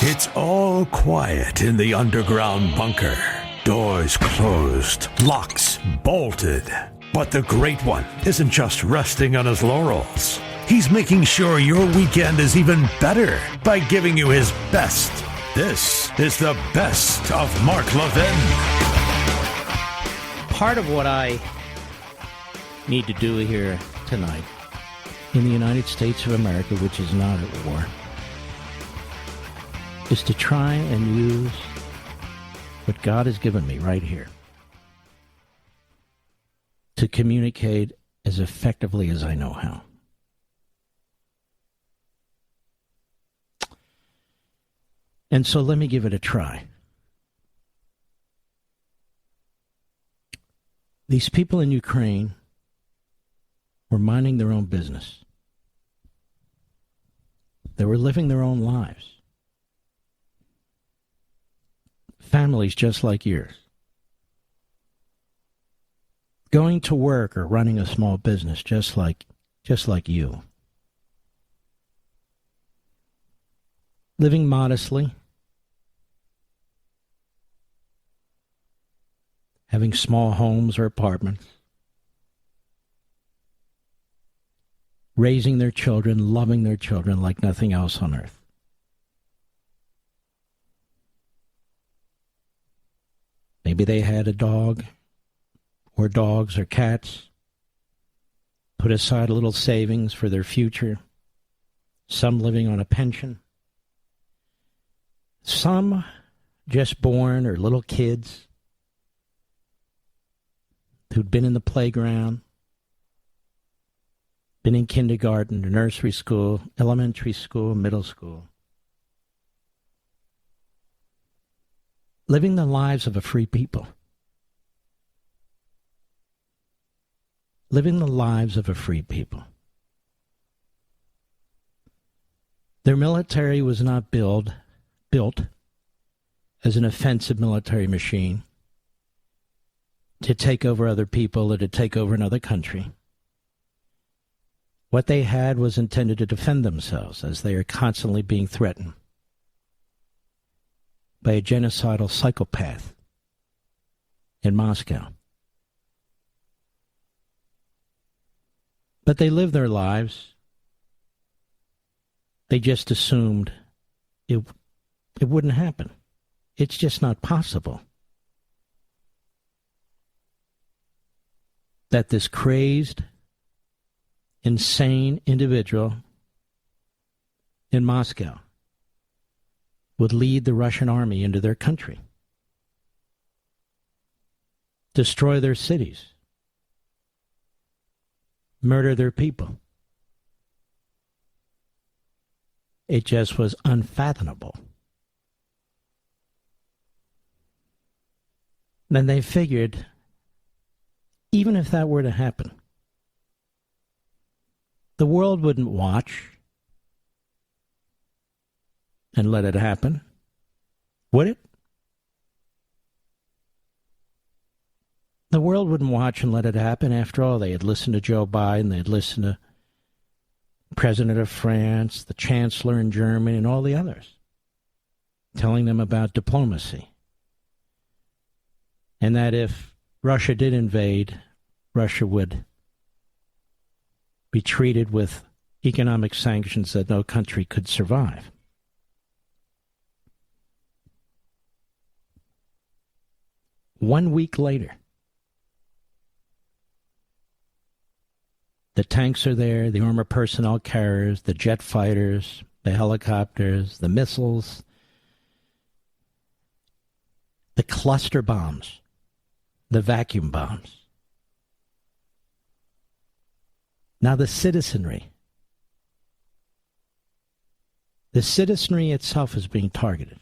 It's all quiet in the underground bunker. Doors closed, locks bolted. But the Great One isn't just resting on his laurels. He's making sure your weekend is even better by giving you his best. This is the best of Mark Levin. Part of what I need to do here tonight in the United States of America, which is not at war, is to try and use what God has given me right here to communicate as effectively as I know how. And so let me give it a try. These people in Ukraine were minding their own business. They were living their own lives. Families just like yours. Going to work or running a small business just like you. Living modestly. Having small homes or apartments. Raising their children, loving their children like nothing else on earth. Maybe they had a dog, or dogs, or cats. Put aside a little savings for their future. Some living on a pension. Some just born or little kids who'd been in the playground, been in kindergarten, or nursery school, elementary school, middle school. Living the lives of a free people. Living the lives of a free people. Their military was not built as an offensive military machine to take over other people or to take over another country. What they had was intended to defend themselves as they are constantly being threatened by a genocidal psychopath in Moscow. But they lived their lives. They just assumed it wouldn't happen. It's just not possible that this crazed, insane individual in Moscow would lead the Russian army into their country, destroy their cities, murder their people. It just was unfathomable. Then they figured, even if that were to happen, the world wouldn't watch and let it happen, would it? The world wouldn't watch and let it happen. After all, they had listened to Joe Biden, they had listened to the President of France, the Chancellor in Germany, and all the others, telling them about diplomacy. And that if Russia did invade, Russia would be treated with economic sanctions that no country could survive. One week later, the tanks are there, the armored personnel carriers, the jet fighters, the helicopters, the missiles, the cluster bombs, the vacuum bombs. Now the citizenry itself is being targeted.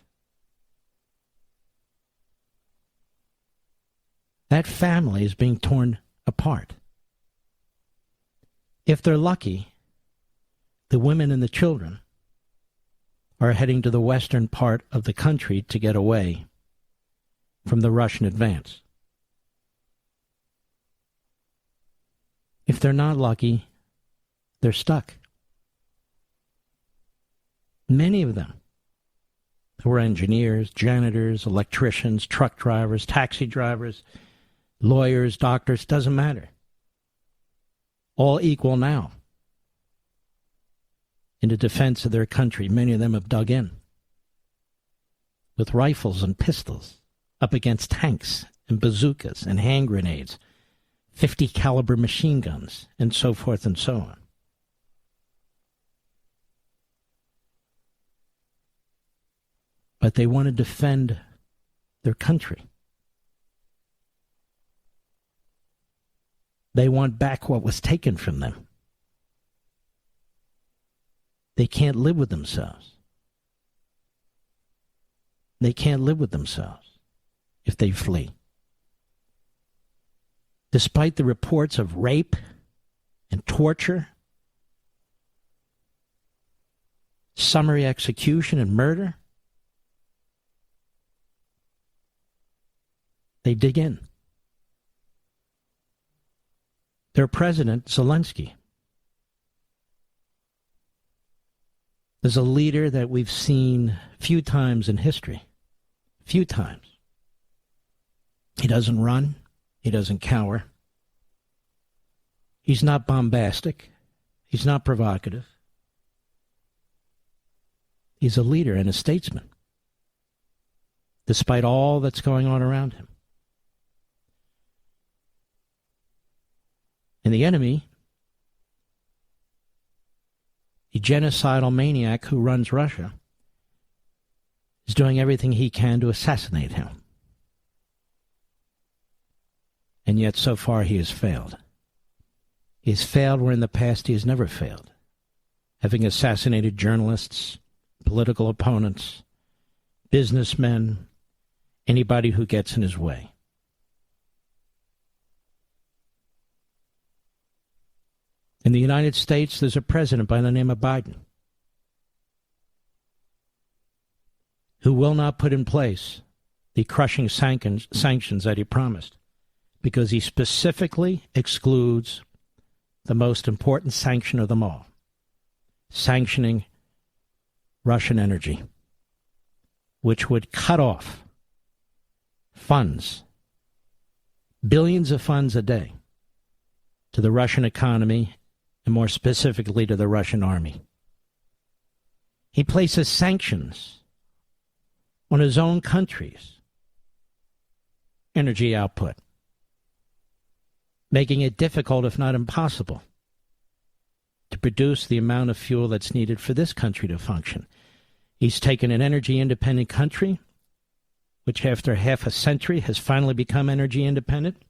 That family is being torn apart. If they're lucky, the women and the children are heading to the western part of the country to get away from the Russian advance. If they're not lucky, they're stuck. Many of them There were engineers, janitors, electricians, truck drivers, taxi drivers, lawyers, doctors, doesn't matter. All equal now in the defense of their country. Many of them have dug in with rifles and pistols up against tanks and bazookas and hand grenades, 50 caliber machine guns, and so forth and so on. But they want to defend their country. They want back what was taken from them. They can't live with themselves. They can't live with themselves if they flee. Despite the reports of rape and torture, summary execution and murder, they dig in. Their president, Zelensky, is a leader that we've seen few times in history. Few times. He doesn't run. He doesn't cower. He's not bombastic. He's not provocative. He's a leader and a statesman, despite all that's going on around him. And the enemy, the genocidal maniac who runs Russia, is doing everything he can to assassinate him. And yet, so far, he has failed. He has failed where in the past he has never failed, having assassinated journalists, political opponents, businessmen, anybody who gets in his way. In the United States, there's a president by the name of Biden who will not put in place the crushing sanctions that he promised, because he specifically excludes the most important sanction of them all, sanctioning Russian energy, which would cut off funds, billions of funds a day, to the Russian economy, and more specifically to the Russian army. He places sanctions on his own country's energy output, making it difficult, if not impossible, to produce the amount of fuel that's needed for this country to function. He's taken an energy-independent country, which after half a century has finally become energy independent,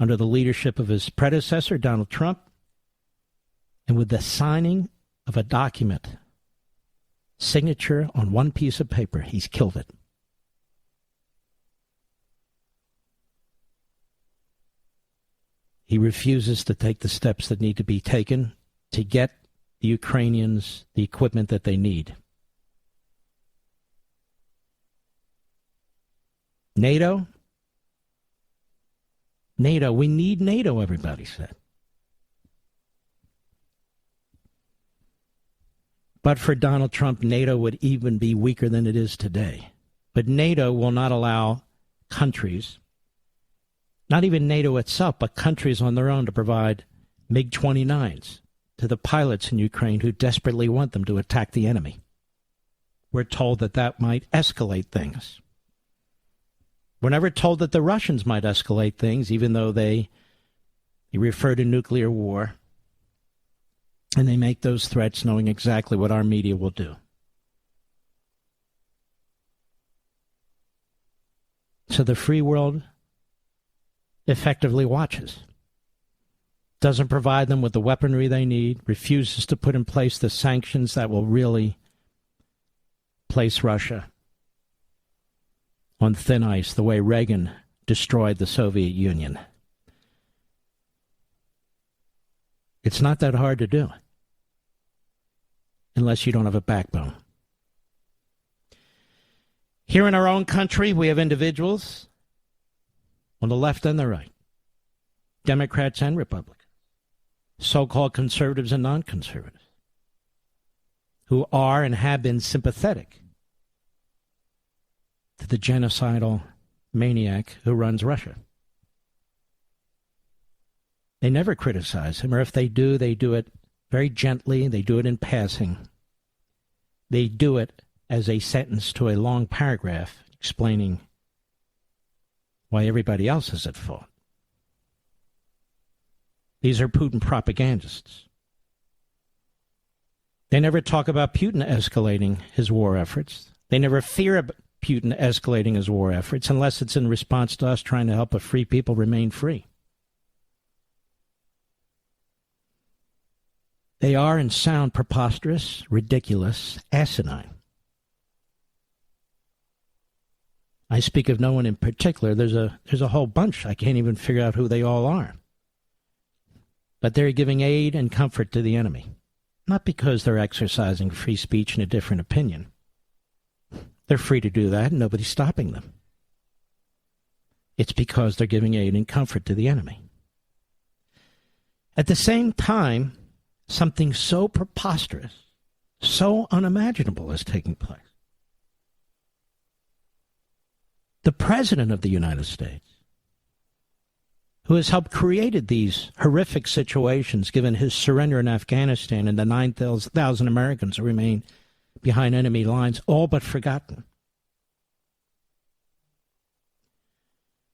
under the leadership of his predecessor, Donald Trump, and with the signing of a document, signature on one piece of paper, he's killed it. He refuses to take the steps that need to be taken to get the Ukrainians the equipment that they need. NATO, we need NATO, everybody said. But for Donald Trump, NATO would even be weaker than it is today. But NATO will not allow countries, not even NATO itself, but countries on their own, to provide MiG-29s to the pilots in Ukraine who desperately want them to attack the enemy. We're told that that might escalate things. We're never told that the Russians might escalate things, even though they refer to nuclear war. And they make those threats knowing exactly what our media will do. So the free world effectively watches, doesn't provide them with the weaponry they need, refuses to put in place the sanctions that will really place Russia on thin ice, the way Reagan destroyed the Soviet Union. It's not that hard to do, unless you don't have a backbone. Here in our own country, we have individuals on the left and the right, Democrats and Republicans, so-called conservatives and non-conservatives, who are and have been sympathetic to the genocidal maniac who runs Russia. They never criticize him, or if they do it very gently. They do it in passing. They do it as a sentence to a long paragraph explaining why everybody else is at fault. These are Putin propagandists. They never talk about Putin escalating his war efforts. They never fear about Putin escalating his war efforts unless it's in response to us trying to help a free people remain free. They are and sound preposterous, ridiculous, asinine. I speak of no one in particular. There's a whole bunch. I can't even figure out who they all are. But they're giving aid and comfort to the enemy. Not because they're exercising free speech and a different opinion. They're free to do that, and nobody's stopping them. It's because they're giving aid and comfort to the enemy. At the same time, something so preposterous, so unimaginable is taking place. The President of the United States, who has helped create these horrific situations given his surrender in Afghanistan and the 9,000 Americans who remain behind enemy lines, all but forgotten.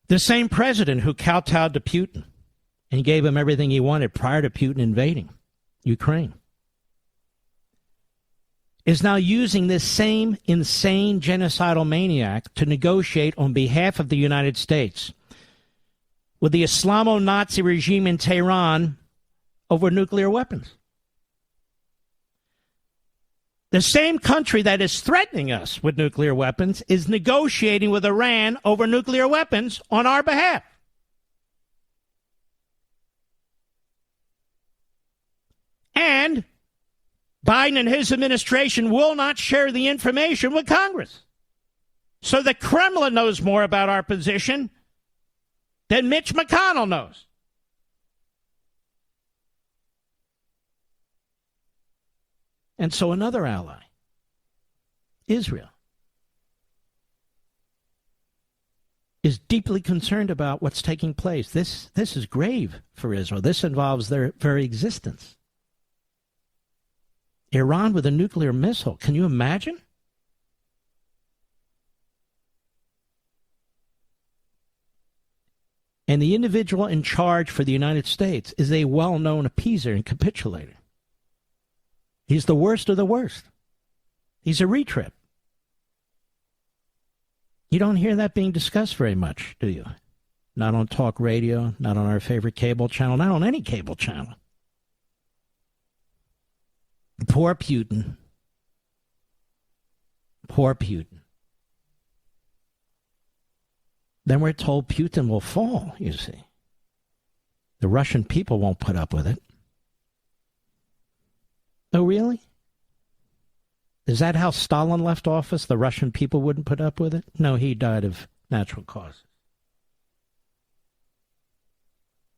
The same president who kowtowed to Putin and gave him everything he wanted prior to Putin invading Ukraine is now using this same insane genocidal maniac to negotiate on behalf of the United States with the Islamo-Nazi regime in Tehran over nuclear weapons. The same country that is threatening us with nuclear weapons is negotiating with Iran over nuclear weapons on our behalf. And Biden and his administration will not share the information with Congress. So the Kremlin knows more about our position than Mitch McConnell knows. And so another ally, Israel, is deeply concerned about what's taking place. This is grave for Israel. This involves their very existence. Iran with a nuclear missile. Can you imagine? And the individual in charge for the United States is a well-known appeaser and capitulator. He's the worst of the worst. He's a retread. You don't hear that being discussed very much, do you? Not on talk radio, not on our favorite cable channel, not on any cable channel. Poor Putin. Poor Putin. Then we're told Putin will fall, you see. The Russian people won't put up with it. Oh, really? Is that how Stalin left office? The Russian people wouldn't put up with it? No, he died of natural causes.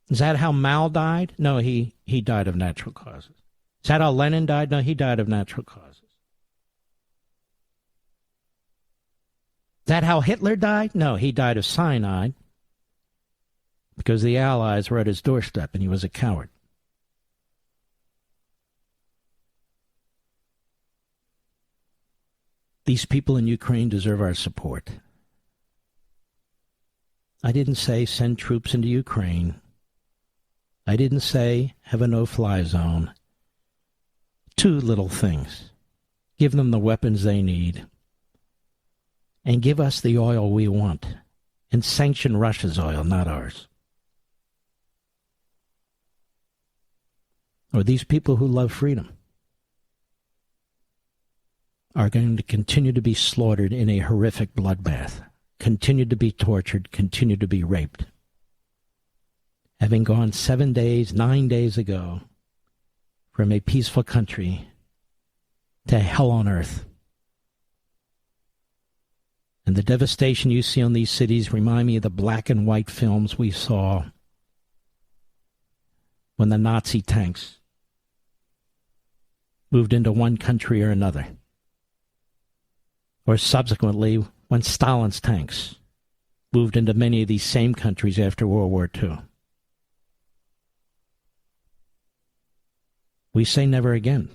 Is that how Mao died? No, he died of natural causes. Is that how Lenin died? No, he died of natural causes. Is that how Hitler died? No, he died of cyanide because the Allies were at his doorstep and he was a coward. These people in Ukraine deserve our support. I didn't say send troops into Ukraine. I didn't say have a no-fly zone. Two little things. Give them the weapons they need. And give us the oil we want. And sanction Russia's oil, not ours. Or these people who love freedom are going to continue to be slaughtered in a horrific bloodbath, continue to be tortured, continue to be raped. Having gone 7 days, 9 days ago, from a peaceful country to hell on earth. And the devastation you see on these cities remind me of the black and white films we saw when the Nazi tanks moved into one country or another. Or subsequently, when Stalin's tanks moved into many of these same countries after World War II. We say never again.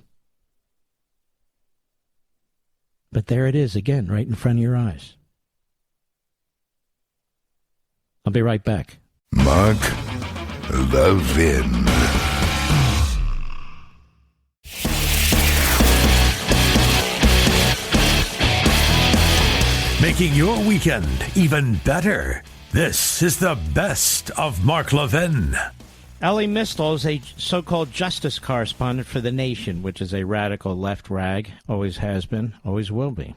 But there it is again, right in front of your eyes. I'll be right back. Mark Levin. Making your weekend even better. This is the best of Mark Levin. Ellie Mistel is a so-called justice correspondent for The Nation, which is a radical left rag, always has been, always will be.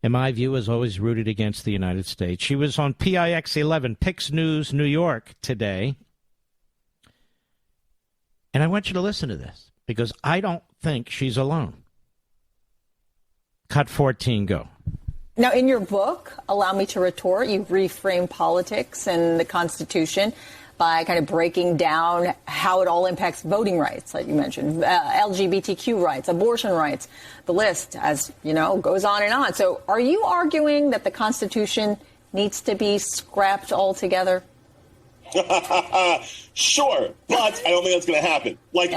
In my view, is always rooted against the United States. She was on PIX 11, Pix News, New York today. And I want you to listen to this, because I don't think she's alone. Cut 14, go. Now, in your book, Allow Me to Retort, you reframe politics and the Constitution by kind of breaking down how it all impacts voting rights, like you mentioned, LGBTQ rights, abortion rights. The list, as you know, goes on and on. So are you arguing that the Constitution needs to be scrapped altogether? Sure, but I don't think that's going to happen. Like,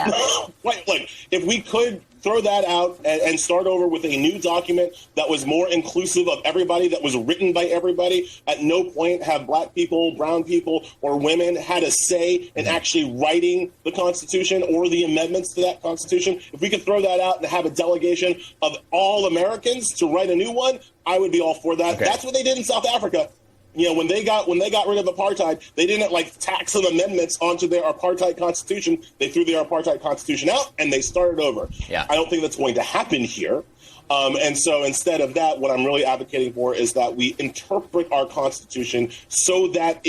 if we could throw that out and start over with a new document that was more inclusive of everybody, that was written by everybody, at no point have black people, brown people, or women had a say in actually writing the Constitution or the amendments to that Constitution. If we could throw that out and have a delegation of all Americans to write a new one, I would be all for that. Okay. That's what they did in South Africa. You know, when they got rid of apartheid, they didn't tack some amendments onto their apartheid constitution. They threw their apartheid constitution out and they started over. Yeah. I don't think that's going to happen here. And so instead of that, what I'm really advocating for is that we interpret our Constitution so that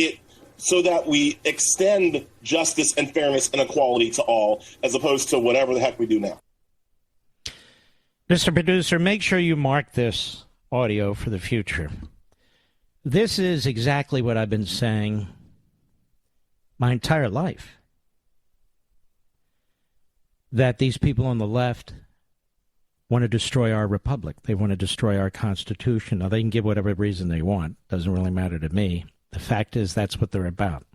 we extend justice and fairness and equality to all, as opposed to whatever the heck we do now. Mr. Producer, make sure you mark this audio for the future. This is exactly what I've been saying my entire life. That these people on the left want to destroy our republic. They want to destroy our Constitution. Now, they can give whatever reason they want. Doesn't really matter to me. The fact is that's what they're about.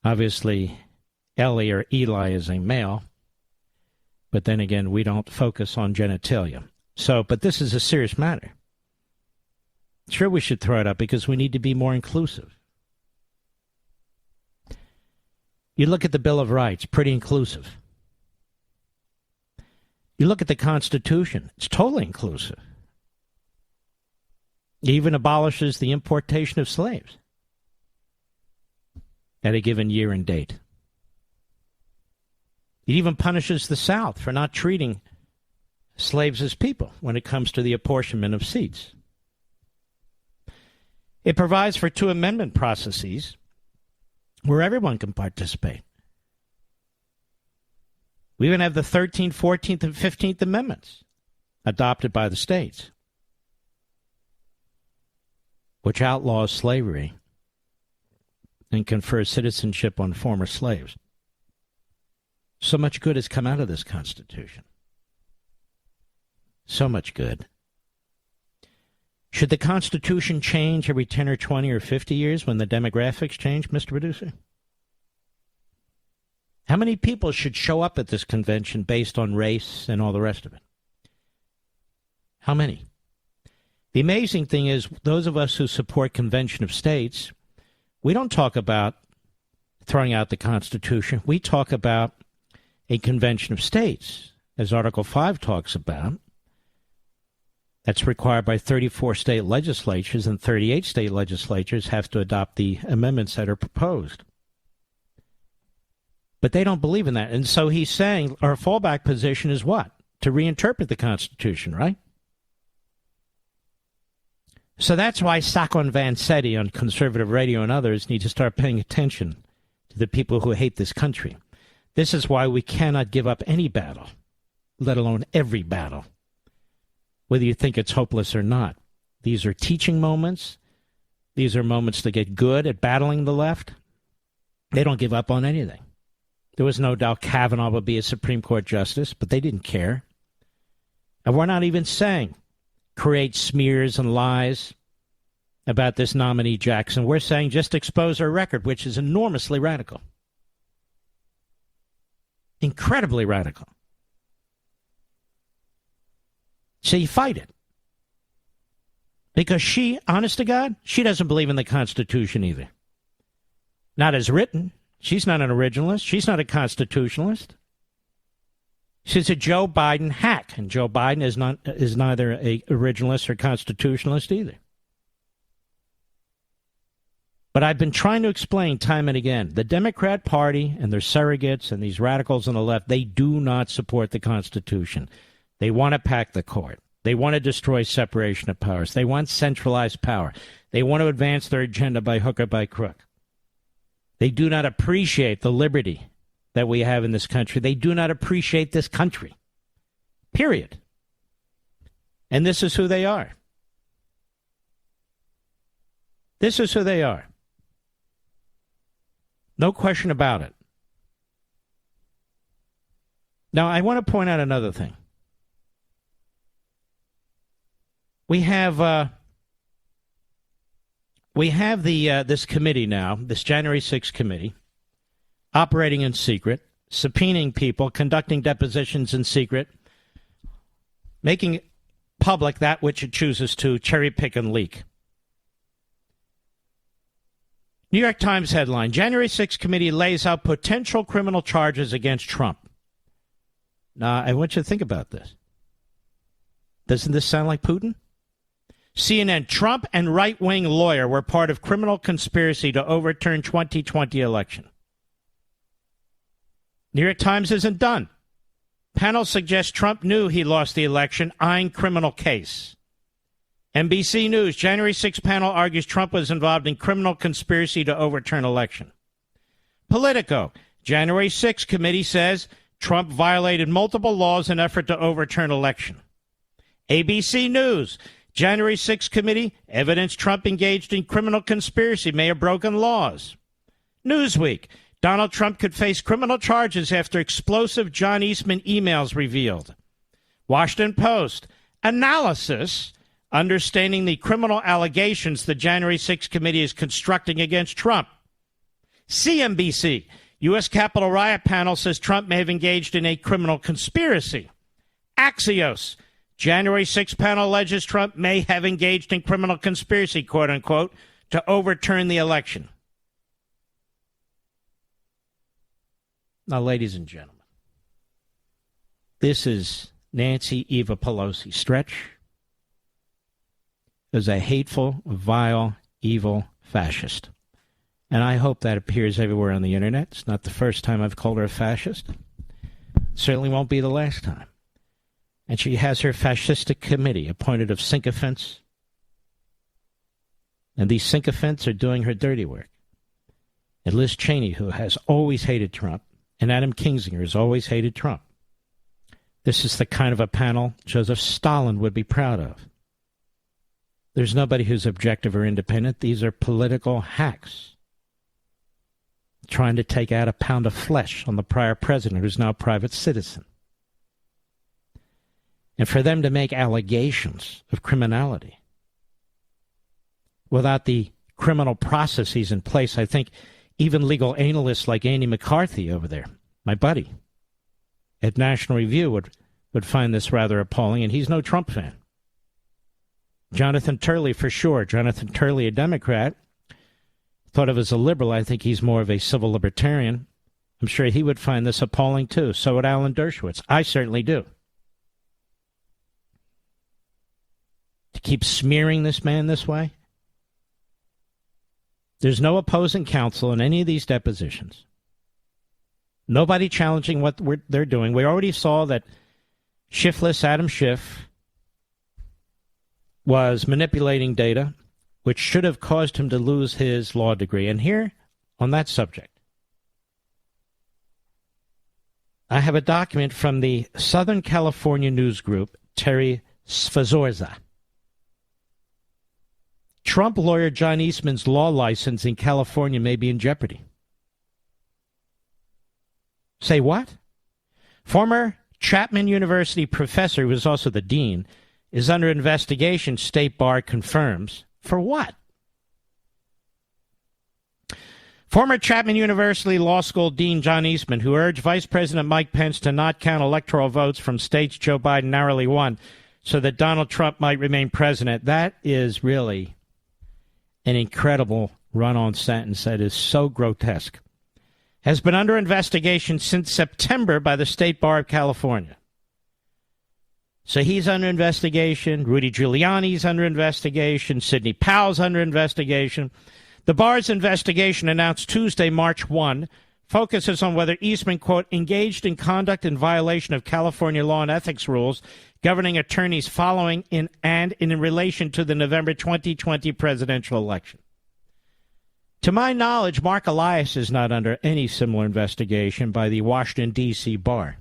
Obviously, Ellie or Eli is a male. But then again, we don't focus on genitalia. But this is a serious matter. Sure, we should throw it up because we need to be more inclusive. You look at the Bill of Rights, pretty inclusive. You look at the Constitution, it's totally inclusive. It even abolishes the importation of slaves at a given year and date. It even punishes the South for not treating slaves as people when it comes to the apportionment of seats. It provides for 2 amendment processes where everyone can participate. We even have the 13th, 14th, and 15th Amendments adopted by the states, which outlaws slavery and confers citizenship on former slaves. So much good has come out of this Constitution. So much good. Should the Constitution change every 10 or 20 or 50 years when the demographics change, Mr. Producer? How many people should show up at this convention based on race and all the rest of it? How many? The amazing thing is, those of us who support Convention of States, we don't talk about throwing out the Constitution. We talk about a Convention of States, as Article 5 talks about. That's required by 34 state legislatures, and 38 state legislatures have to adopt the amendments that are proposed. But they don't believe in that. And so he's saying our fallback position is what? To reinterpret the Constitution, right? So that's why Sacco and Vanzetti on conservative radio and others need to start paying attention to the people who hate this country. This is why we cannot give up any battle, let alone every battle, whether you think it's hopeless or not. These are teaching moments. These are moments to get good at battling the left. They don't give up on anything. There was no doubt Kavanaugh would be a Supreme Court justice, but they didn't care. And we're not even saying create smears and lies about this nominee Jackson. We're saying just expose her record, which is enormously radical. Incredibly radical. So you fight it. Because she, honest to God, she doesn't believe in the Constitution either. Not as written. She's not an originalist. She's not a constitutionalist. She's a Joe Biden hack, and Joe Biden is neither a originalist or constitutionalist either. But I've been trying to explain time and again, the Democrat Party and their surrogates and these radicals on the left, they do not support the Constitution. They want to pack the court. They want to destroy separation of powers. They want centralized power. They want to advance their agenda by hook or by crook. They do not appreciate the liberty that we have in this country. They do not appreciate this country. Period. And this is who they are. This is who they are. No question about it. Now, I want to point out another thing. We have this committee now, this January 6th committee, operating in secret, subpoenaing people, conducting depositions in secret, making public that which it chooses to cherry pick and leak. New York Times headline, January 6th committee lays out potential criminal charges against Trump. Now, I want you to think about this. Doesn't this sound like Putin? CNN, Trump and right-wing lawyer were part of criminal conspiracy to overturn 2020 election. New York Times isn't done. Panel suggests Trump knew he lost the election, eyeing criminal case. NBC News, January 6 panel argues Trump was involved in criminal conspiracy to overturn election. Politico, January 6 committee says Trump violated multiple laws in effort to overturn election. ABC News, January 6 committee, evidence Trump engaged in criminal conspiracy, may have broken laws. Newsweek, Donald Trump could face criminal charges after explosive John Eastman emails revealed. Washington Post, analysis, understanding the criminal allegations the January 6 committee is constructing against Trump. CNBC, U.S. Capitol riot panel says Trump may have engaged in a criminal conspiracy. Axios, January 6 panel alleges Trump may have engaged in criminal conspiracy, quote unquote, to overturn the election. Now, ladies and gentlemen, this is Nancy Eva Pelosi. Stretch is a hateful, vile, evil fascist. And I hope that appears everywhere on the internet. It's not the first time I've called her a fascist. Certainly won't be the last time. And she has her fascistic committee appointed of sycophants. And these sycophants are doing her dirty work. And Liz Cheney, who has always hated Trump, and Adam Kinzinger has always hated Trump. This is the kind of a panel Joseph Stalin would be proud of. There's nobody who's objective or independent. These are political hacks trying to take out a pound of flesh on the prior president, who's now a private citizen. And for them to make allegations of criminality without the criminal processes in place, I think even legal analysts like Andy McCarthy over there, my buddy, at National Review would find this rather appalling, and he's no Trump fan. Jonathan Turley, for sure. Jonathan Turley, a Democrat, thought of as a liberal. I think he's more of a civil libertarian. I'm sure he would find this appalling, too. So would Alan Dershowitz. I certainly do. To keep smearing this man this way? There's no opposing counsel in any of these depositions. Nobody challenging what they're doing. We already saw that shiftless Adam Schiff was manipulating data, which should have caused him to lose his law degree. And here, on that subject, I have a document from the Southern California news group, Terry Sfazorza. Trump lawyer John Eastman's law license in California may be in jeopardy. Say what? Former Chapman University professor, who was also the dean, is under investigation, State Bar confirms. For what? Former Chapman University Law School Dean John Eastman, who urged Vice President Mike Pence to not count electoral votes from states Joe Biden narrowly won so that Donald Trump might remain president. That is really an incredible run-on sentence that is so grotesque. Has been under investigation since September by the State Bar of California. So he's under investigation. Rudy Giuliani's under investigation. Sidney Powell's under investigation. The bar's investigation, announced Tuesday, March 1, focuses on whether Eastman, quote, engaged in conduct in violation of California law and ethics rules governing attorneys following in relation to the November 2020 presidential election. To my knowledge, Mark Elias is not under any similar investigation by the Washington, D.C. Bar.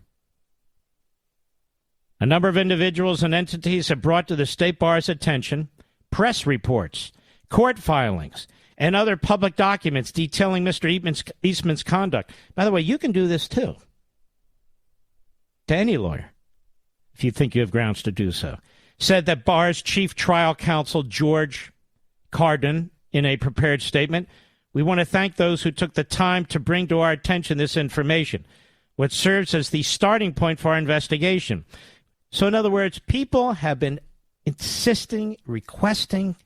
A number of individuals and entities have brought to the State Bar's attention press reports, court filings, and other public documents detailing Mr. Eastman's conduct. By the way, you can do this too, to any lawyer, if you think you have grounds to do so. Said that Barr's chief trial counsel, George Carden, in a prepared statement, we want to thank those who took the time to bring to our attention this information, which serves as the starting point for our investigation. So in other words, people have been insisting, requesting,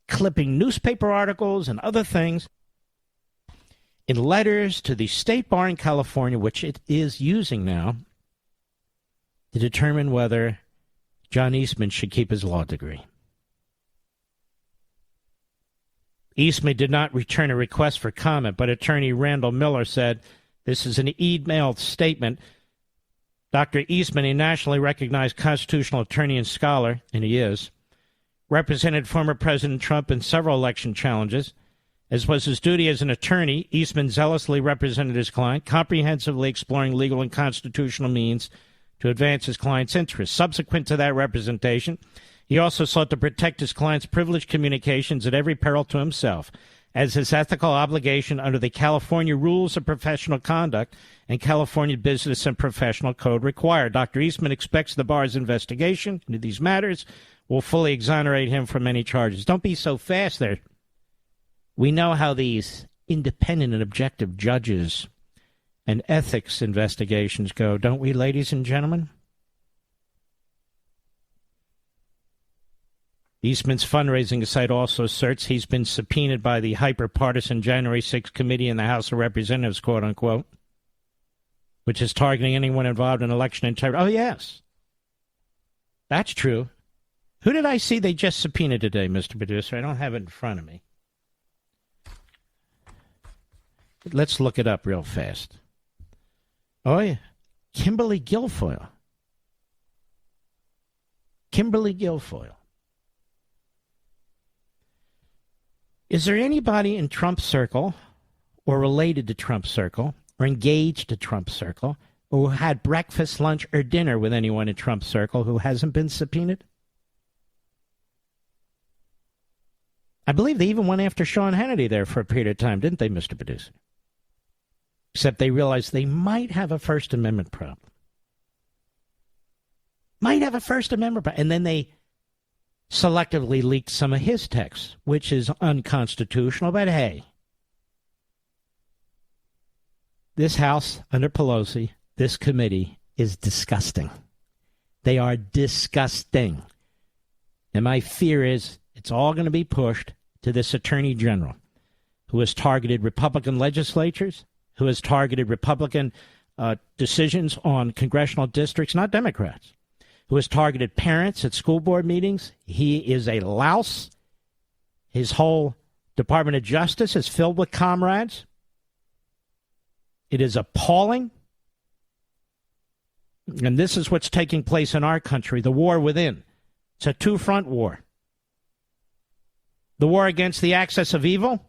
clipping newspaper articles and other things in letters to the State Bar in California, which it is using now to determine whether John Eastman should keep his law degree. Eastman did not return a request for comment, but attorney Randall Miller said, this is an emailed statement. Dr. Eastman, a nationally recognized constitutional attorney and scholar, and he is, represented former President Trump in several election challenges. As was his duty as an attorney, Eastman zealously represented his client, comprehensively exploring legal and constitutional means to advance his client's interests. Subsequent to that representation, he also sought to protect his client's privileged communications at every peril to himself, as his ethical obligation under the California Rules of Professional Conduct and California Business and Professional Code require. Dr. Eastman expects the bar's investigation into these matters will fully exonerate him from any charges. Don't be so fast there. We know how these independent and objective judges and ethics investigations go, don't we, ladies and gentlemen? Eastman's fundraising site also asserts he's been subpoenaed by the hyper-partisan January 6th committee in the House of Representatives, quote-unquote, which is targeting anyone involved in election integrity. Oh, yes. That's true. Who did I see they just subpoenaed today, Mr. Producer? I don't have it in front of me. Let's look it up real fast. Oh, yeah. Kimberly Guilfoyle. Kimberly Guilfoyle. Is there anybody in Trump's circle or related to Trump's circle or engaged to Trump's circle or who had breakfast, lunch, or dinner with anyone in Trump's circle who hasn't been subpoenaed? I believe they even went after Sean Hannity there for a period of time, didn't they, Mr. Producer? Except they realized they might have a First Amendment problem. Might have a First Amendment problem. And then they selectively leaked some of his texts, which is unconstitutional. But hey, this House under Pelosi, this committee is disgusting. They are disgusting. And my fear is it's all going to be pushed to this Attorney General who has targeted Republican legislatures, who has targeted Republican decisions on congressional districts, not Democrats, who has targeted parents at school board meetings. He is a louse. His whole Department of Justice is filled with comrades. It is appalling. And this is what's taking place in our country, the war within. It's a two-front war. The war against the axis of evil,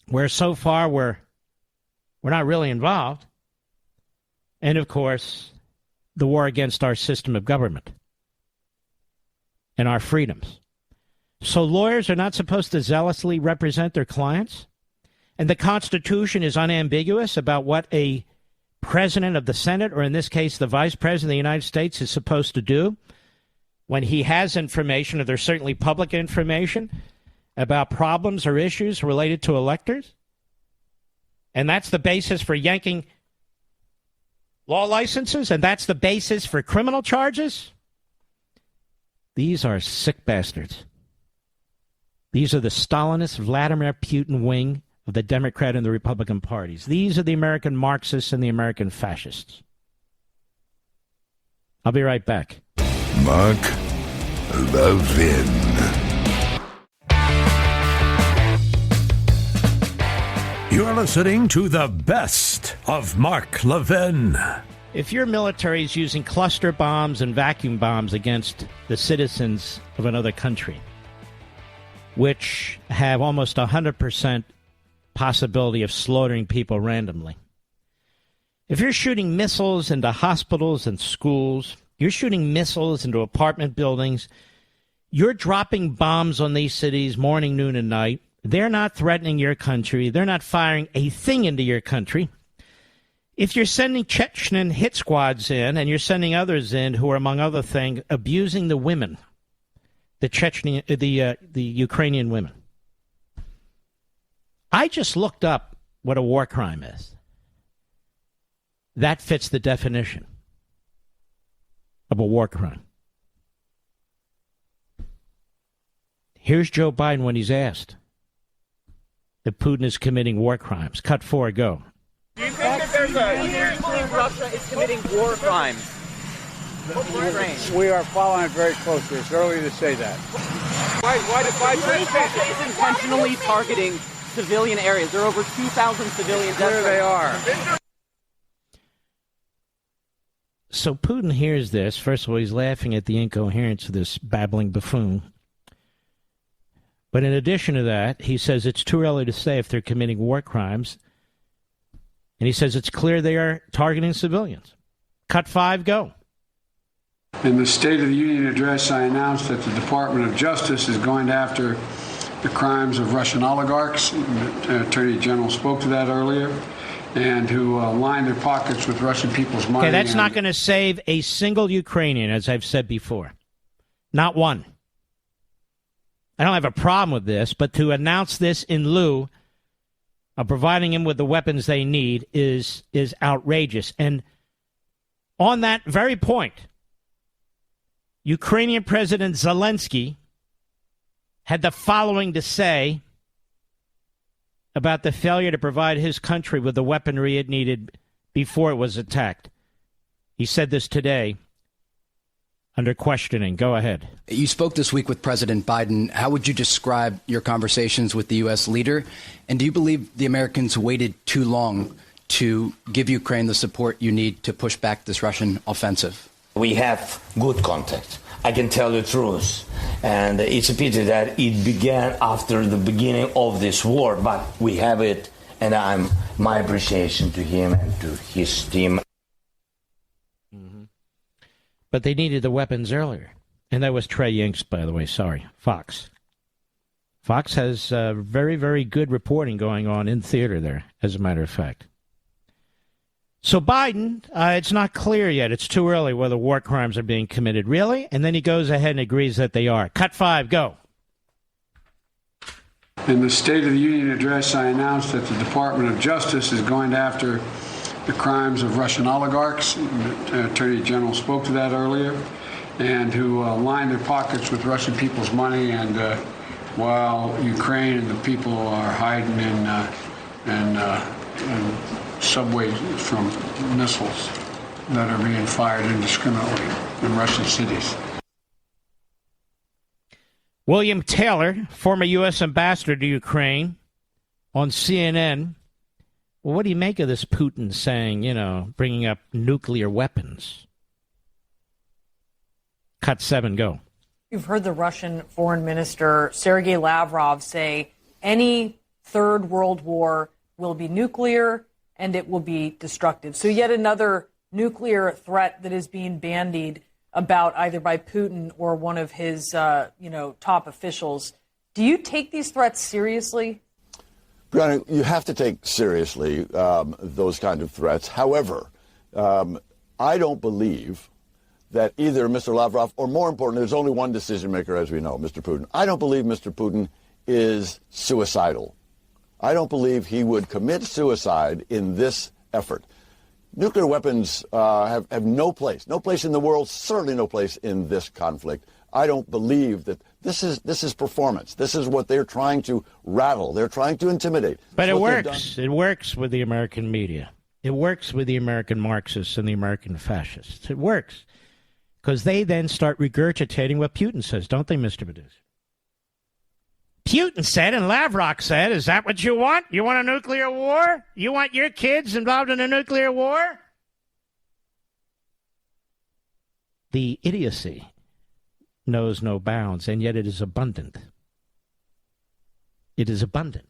where so far we're not really involved. And, of course, the war against our system of government and our freedoms. So lawyers are not supposed to zealously represent their clients? And the Constitution is unambiguous about what a president of the Senate, or in this case the vice president of the United States, is supposed to do? when he has information, or there's certainly public information about problems or issues related to electors. And that's the basis for yanking law licenses, and that's the basis for criminal charges. These are sick bastards. These are the Stalinist Vladimir Putin wing of the Democrat and the Republican parties. These are the American Marxists and the American fascists. I'll be right back. Mark Levin. You're listening to the best of Mark Levin. If your military is using cluster bombs and vacuum bombs against the citizens of another country, which have almost 100% possibility of slaughtering people randomly, if you're shooting missiles into hospitals and schools, you're shooting missiles into apartment buildings, you're dropping bombs on these cities morning, noon, and night, they're not threatening your country. They're not firing a thing into your country. If you're sending Chechen hit squads in, and you're sending others in who are, among other things, abusing the women, the Ukrainian women. I just looked up what a war crime is. That fits the definition of a war crime. Here's Joe Biden when he's asked that Putin is committing war crimes. Cut 4, go. Do you think that there's Russia is committing war crimes? We are following it very closely. It's early to say that. Why Russia is intentionally targeting civilian areas? There are over 2,000 civilian deaths. There they are. So Putin hears this. First of all, he's laughing at the incoherence of this babbling buffoon. But in addition to that, he says it's too early to say if they're committing war crimes. And he says it's clear they are targeting civilians. Cut 5, go. In the State of the Union address, I announced that the Department of Justice is going after the crimes of Russian oligarchs. The Attorney General spoke to that earlier, and who line their pockets with Russian people's money. Okay, that's not going to save a single Ukrainian, as I've said before. Not one. I don't have a problem with this, but to announce this in lieu of providing them with the weapons they need is outrageous. And on that very point, Ukrainian President Zelensky had the following to say about the failure to provide his country with the weaponry it needed before it was attacked. He said this today under questioning. Go ahead. You spoke this week with President Biden. How would you describe your conversations with the U.S. leader? And do you believe the Americans waited too long to give Ukraine the support you need to push back this Russian offensive? We have good contact. I can tell the truth. And it's a pity that it began after the beginning of this war, but we have it, and my appreciation to him and to his team. But they needed the weapons earlier. And that was Trey Yingst, by the way. Sorry. Fox. Fox has very, very good reporting going on in theater there, as a matter of fact. So Biden, it's not clear yet. It's too early whether war crimes are being committed. Really? And then he goes ahead and agrees that they are. Cut 5, go. In the State of the Union address, I announced that the Department of Justice is going after the crimes of Russian oligarchs. The Attorney General spoke to that earlier, and who line their pockets with Russian people's money. And while Ukraine and the people are hiding in subways from missiles that are being fired indiscriminately in Russian cities. William Taylor, former U.S. ambassador to Ukraine, on CNN. Well, what do you make of this Putin saying, bringing up nuclear weapons? Cut 7, go. You've heard the Russian Foreign Minister Sergei Lavrov say any third world war will be nuclear and it will be destructive. So yet another nuclear threat that is being bandied about either by Putin or one of his, top officials. Do you take these threats seriously? Brianna, you have to take seriously those kind of threats. However, I don't believe that either Mr. Lavrov, or more important, there's only one decision maker, as we know, Mr. Putin. I don't believe Mr. Putin is suicidal. I don't believe he would commit suicide in this effort. Nuclear weapons have no place in the world, certainly no place in this conflict. I don't believe that this is performance. This is what they're trying to rattle. They're trying to intimidate. But it works. It works with the American media. It works with the American Marxists and the American fascists. It works because they then start regurgitating what Putin says, don't they, Mr. Medusa? Putin said and Lavrov said, is that what you want? You want a nuclear war? You want your kids involved in a nuclear war? The idiocy knows no bounds, and yet it is abundant. It is abundant.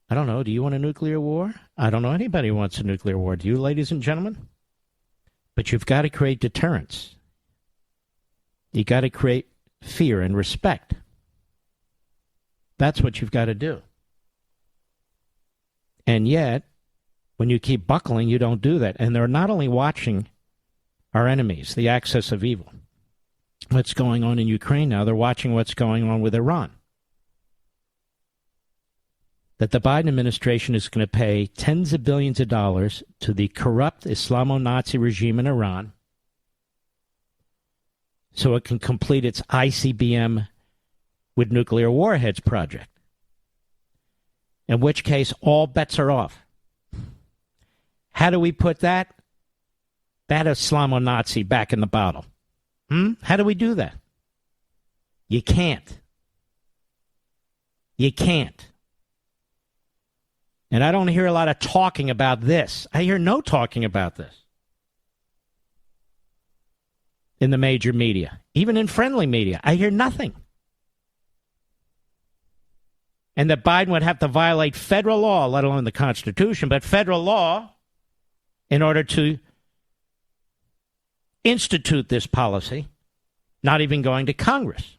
I don't know. Do you want a nuclear war? I don't know anybody who wants a nuclear war. Do you, ladies and gentlemen? But you've got to create deterrence. You got to create fear and respect. That's what you've got to do. And yet, when you keep buckling, you don't do that. And they're not only watching our enemies, the axis of evil, what's going on in Ukraine now, they're watching what's going on with Iran. That the Biden administration is going to pay tens of billions of dollars to the corrupt Islamo-Nazi regime in Iran so it can complete its ICBM with nuclear warheads project. In which case, all bets are off. How do we put that Islamo-Nazi back in the bottle? How do we do that? You can't. You can't. And I don't hear a lot of talking about this. I hear no talking about this in the major media, even in friendly media. I hear nothing. And that Biden would have to violate federal law, let alone the Constitution, but federal law in order to institute this policy, not even going to Congress.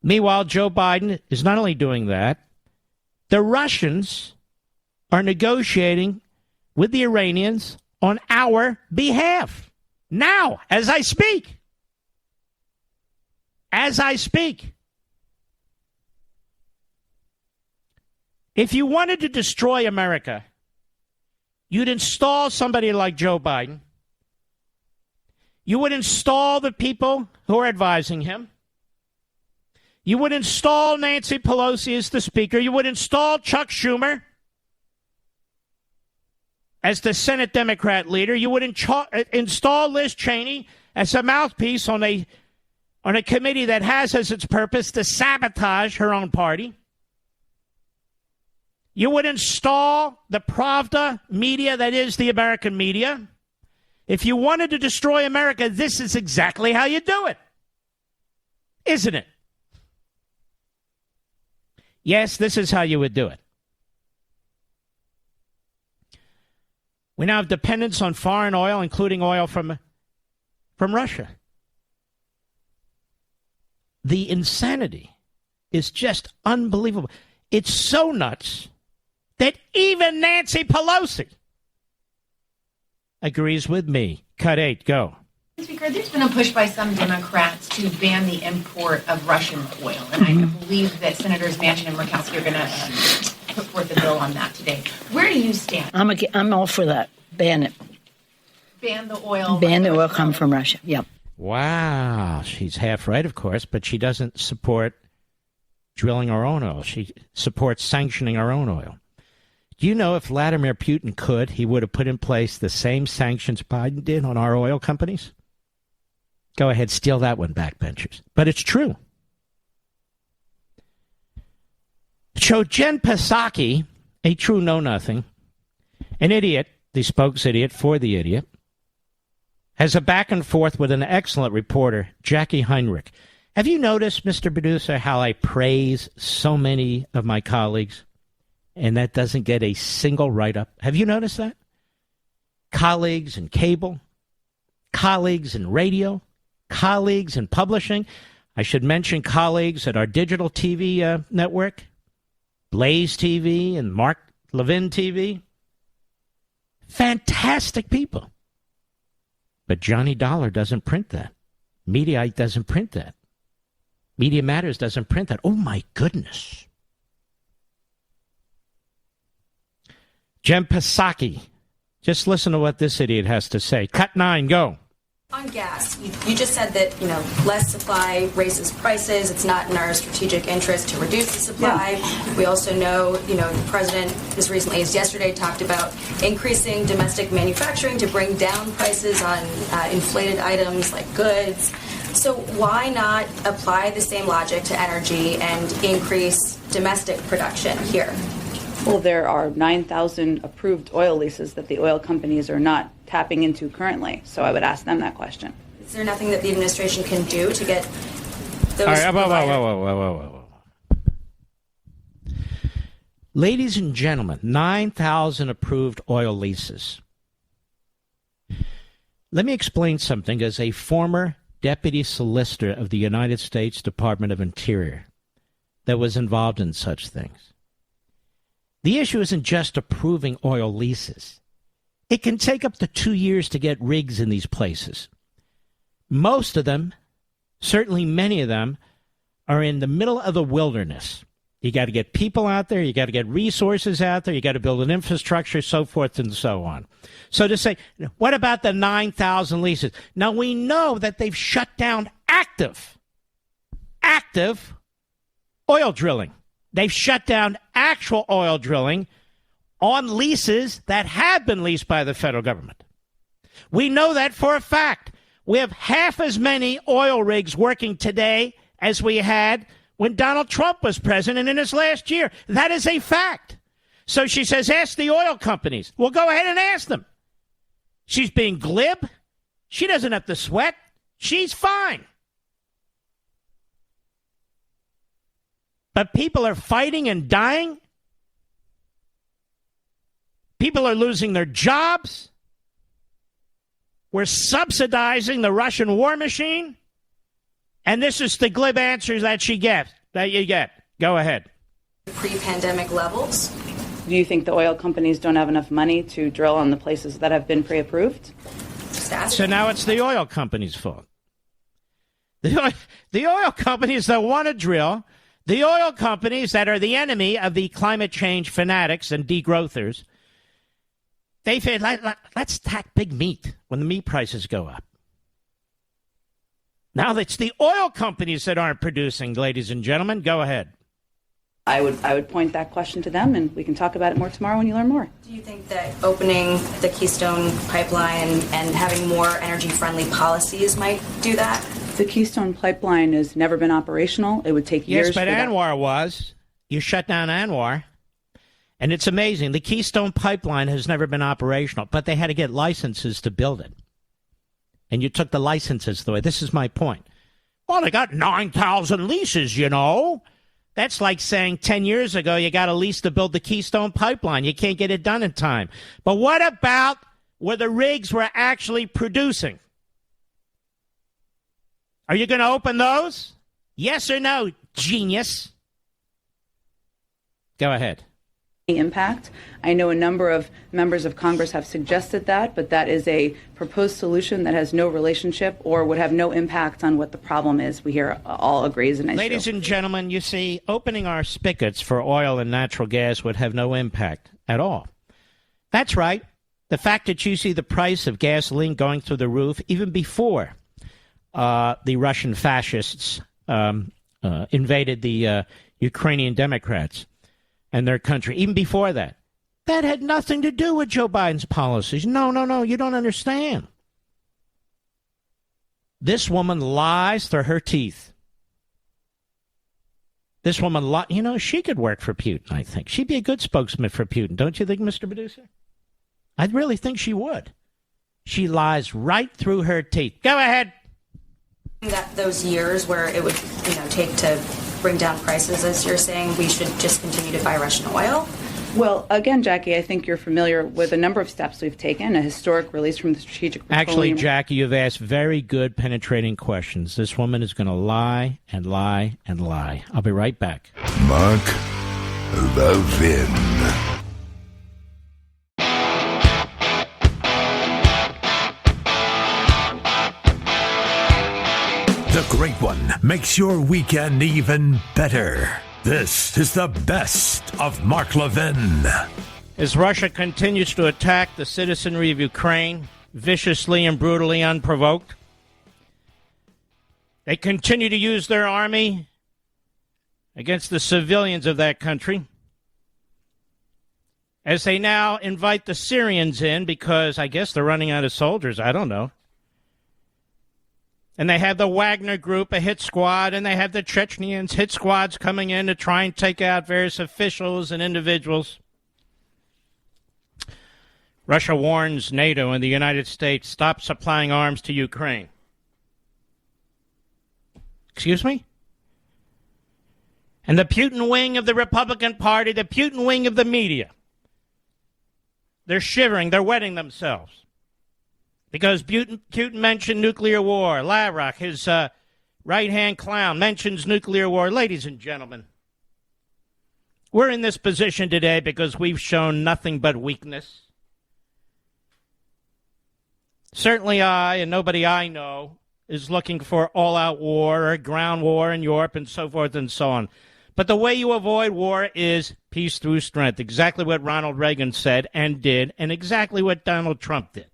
Meanwhile, Joe Biden is not only doing that, the Russians are negotiating with the Iranians on our behalf. Now, as I speak. As I speak. If you wanted to destroy America, you'd install somebody like Joe Biden. You would install the people who are advising him. You would install Nancy Pelosi as the speaker. You would install Chuck Schumer as the Senate Democrat leader. You would install Liz Cheney as a mouthpiece on a committee that has as its purpose to sabotage her own party. You would install the Pravda media that is the American media. If you wanted to destroy America, this is exactly how you do it. Isn't it? Yes, this is how you would do it. We now have dependence on foreign oil, including oil from Russia. The insanity is just unbelievable. It's so nuts that even Nancy Pelosi agrees with me. Cut 8, go. Speaker, there's been a push by some Democrats to ban the import of Russian oil, and I believe that Senators Manchin and Murkowski are going to put forth a bill on that today. Where do you stand? I'm all for that. Ban it. Ban the oil. Ban the oil come from Russia. Yep. Wow. She's half right, of course, but she doesn't support drilling our own oil. She supports sanctioning our own oil. Do you know if Vladimir Putin could, he would have put in place the same sanctions Biden did on our oil companies? Go ahead, steal that one, backbenchers. But it's true. So Jen Psaki, a true know-nothing, an idiot, the spokes idiot for the idiot, has a back and forth with an excellent reporter, Jackie Heinrich. Have you noticed, Mr. Producer, how I praise so many of my colleagues, and that doesn't get a single write-up? Have you noticed that? Colleagues in cable, colleagues in radio, colleagues in publishing. I should mention colleagues at our digital TV network, Blaze TV and Levin TV, Fantastic people. But Johnny Dollar doesn't print that. Mediaite doesn't print that. Media Matters doesn't print that. Oh, my goodness. Jem Psaki. Just listen to what this idiot has to say. Cut 9, go. On gas, you just said that, less supply raises prices. It's not in our strategic interest to reduce the supply. Yeah. We also know, the president as recently as yesterday talked about increasing domestic manufacturing to bring down prices on inflated items like goods. So why not apply the same logic to energy and increase domestic production here? Well, there are 9,000 approved oil leases that the oil companies are not tapping into currently. So I would ask them that question. Is there nothing that the administration can do to get those? All right, whoa. Ladies and gentlemen, 9,000 approved oil leases. Let me explain something as a former deputy solicitor of the United States Department of Interior that was involved in such things. The issue isn't just approving oil leases. It can take up to 2 years to get rigs in these places. Most of them, certainly many of them, are in the middle of the wilderness. You got to get people out there. You got to get resources out there. You got to build an infrastructure, so forth and so on. So to say, what about the 9,000 leases? Now, we know that they've shut down active oil drilling. They've shut down actual oil drilling on leases that have been leased by the federal government. We know that for a fact. We have half as many oil rigs working today as we had when Donald Trump was president in his last year. That is a fact. So she says, ask the oil companies. Well, go ahead and ask them. She's being glib. She doesn't have to sweat. She's fine. But people are fighting and dying. People are losing their jobs. We're subsidizing the Russian war machine. And this is the glib answers that you get. Go ahead. Pre-pandemic levels. Do you think the oil companies don't have enough money to drill on the places that have been pre-approved? So now it's the oil companies' fault. The oil companies that want to drill, the oil companies that are the enemy of the climate change fanatics and degrowthers, they say, let's tax big meat when the meat prices go up. Now it's the oil companies that aren't producing, ladies and gentlemen. Go ahead. I would point that question to them, and we can talk about it more tomorrow when you learn more. Do you think that opening the Keystone Pipeline and having more energy-friendly policies might do that? The Keystone Pipeline has never been operational. It would take years. Yes, but Anwar was. You shut down Anwar. And it's amazing. The Keystone Pipeline has never been operational, but they had to get licenses to build it. And you took the licenses away. This is my point. Well, they got 9,000 leases, That's like saying 10 years ago you got a lease to build the Keystone Pipeline. You can't get it done in time. But what about where the rigs were actually producing? Are you going to open those? Yes or no, genius? Go ahead. Impact. I know a number of members of Congress have suggested that, but that is a proposed solution that has no relationship or would have no impact on what the problem is. We hear all agree is an issue. Ladies and gentlemen, you see, opening our spigots for oil and natural gas would have no impact at all. That's right. The fact that you see the price of gasoline going through the roof, even before the Russian fascists invaded the Ukrainian Democrats and their country, even before that. That had nothing to do with Joe Biden's policies. No, you don't understand. This woman lies through her teeth. This woman, she could work for Putin, I think. She'd be a good spokesman for Putin, don't you think, Mr. Producer? I really think she would. She lies right through her teeth. Go ahead. That those years where it would, take to bring down prices, as you're saying, we should just continue to buy Russian oil? Well, again, Jackie, I think you're familiar with a number of steps we've taken, a historic release from the Strategic Petroleum. Actually, Jackie, you've asked very good, penetrating questions. This woman is going to lie and lie and lie. I'll be right back. Mark Levin. The Great One makes your weekend even better. This is the best of Mark Levin. As Russia continues to attack the citizenry of Ukraine, viciously and brutally unprovoked, they continue to use their army against the civilians of that country, as they now invite the Syrians in because I guess they're running out of soldiers. I don't know. And they have the Wagner group, a hit squad, and they have the Chechens hit squads coming in to try and take out various officials and individuals. Russia warns NATO and the United States, stop supplying arms to Ukraine. Excuse me? And the Putin wing of the Republican Party, the Putin wing of the media, they're shivering, they're wetting themselves. Because Putin mentioned nuclear war. Lavrov, his right-hand clown, mentions nuclear war. Ladies and gentlemen, we're in this position today because we've shown nothing but weakness. Certainly I, and nobody I know, is looking for all-out war or ground war in Europe and so forth and so on. But the way you avoid war is peace through strength. Exactly what Ronald Reagan said and did, and exactly what Donald Trump did.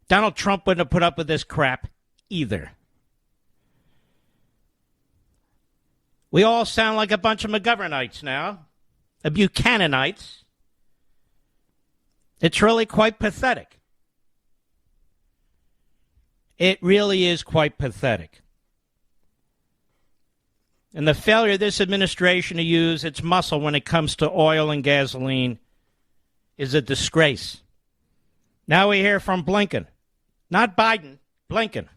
Donald Trump wouldn't have put up with this crap either. We all sound like a bunch of McGovernites now, the Buchananites. It's really quite pathetic. It really is quite pathetic. And the failure of this administration to use its muscle when it comes to oil and gasoline is a disgrace. Now we hear from Blinken, not Biden, Blinken,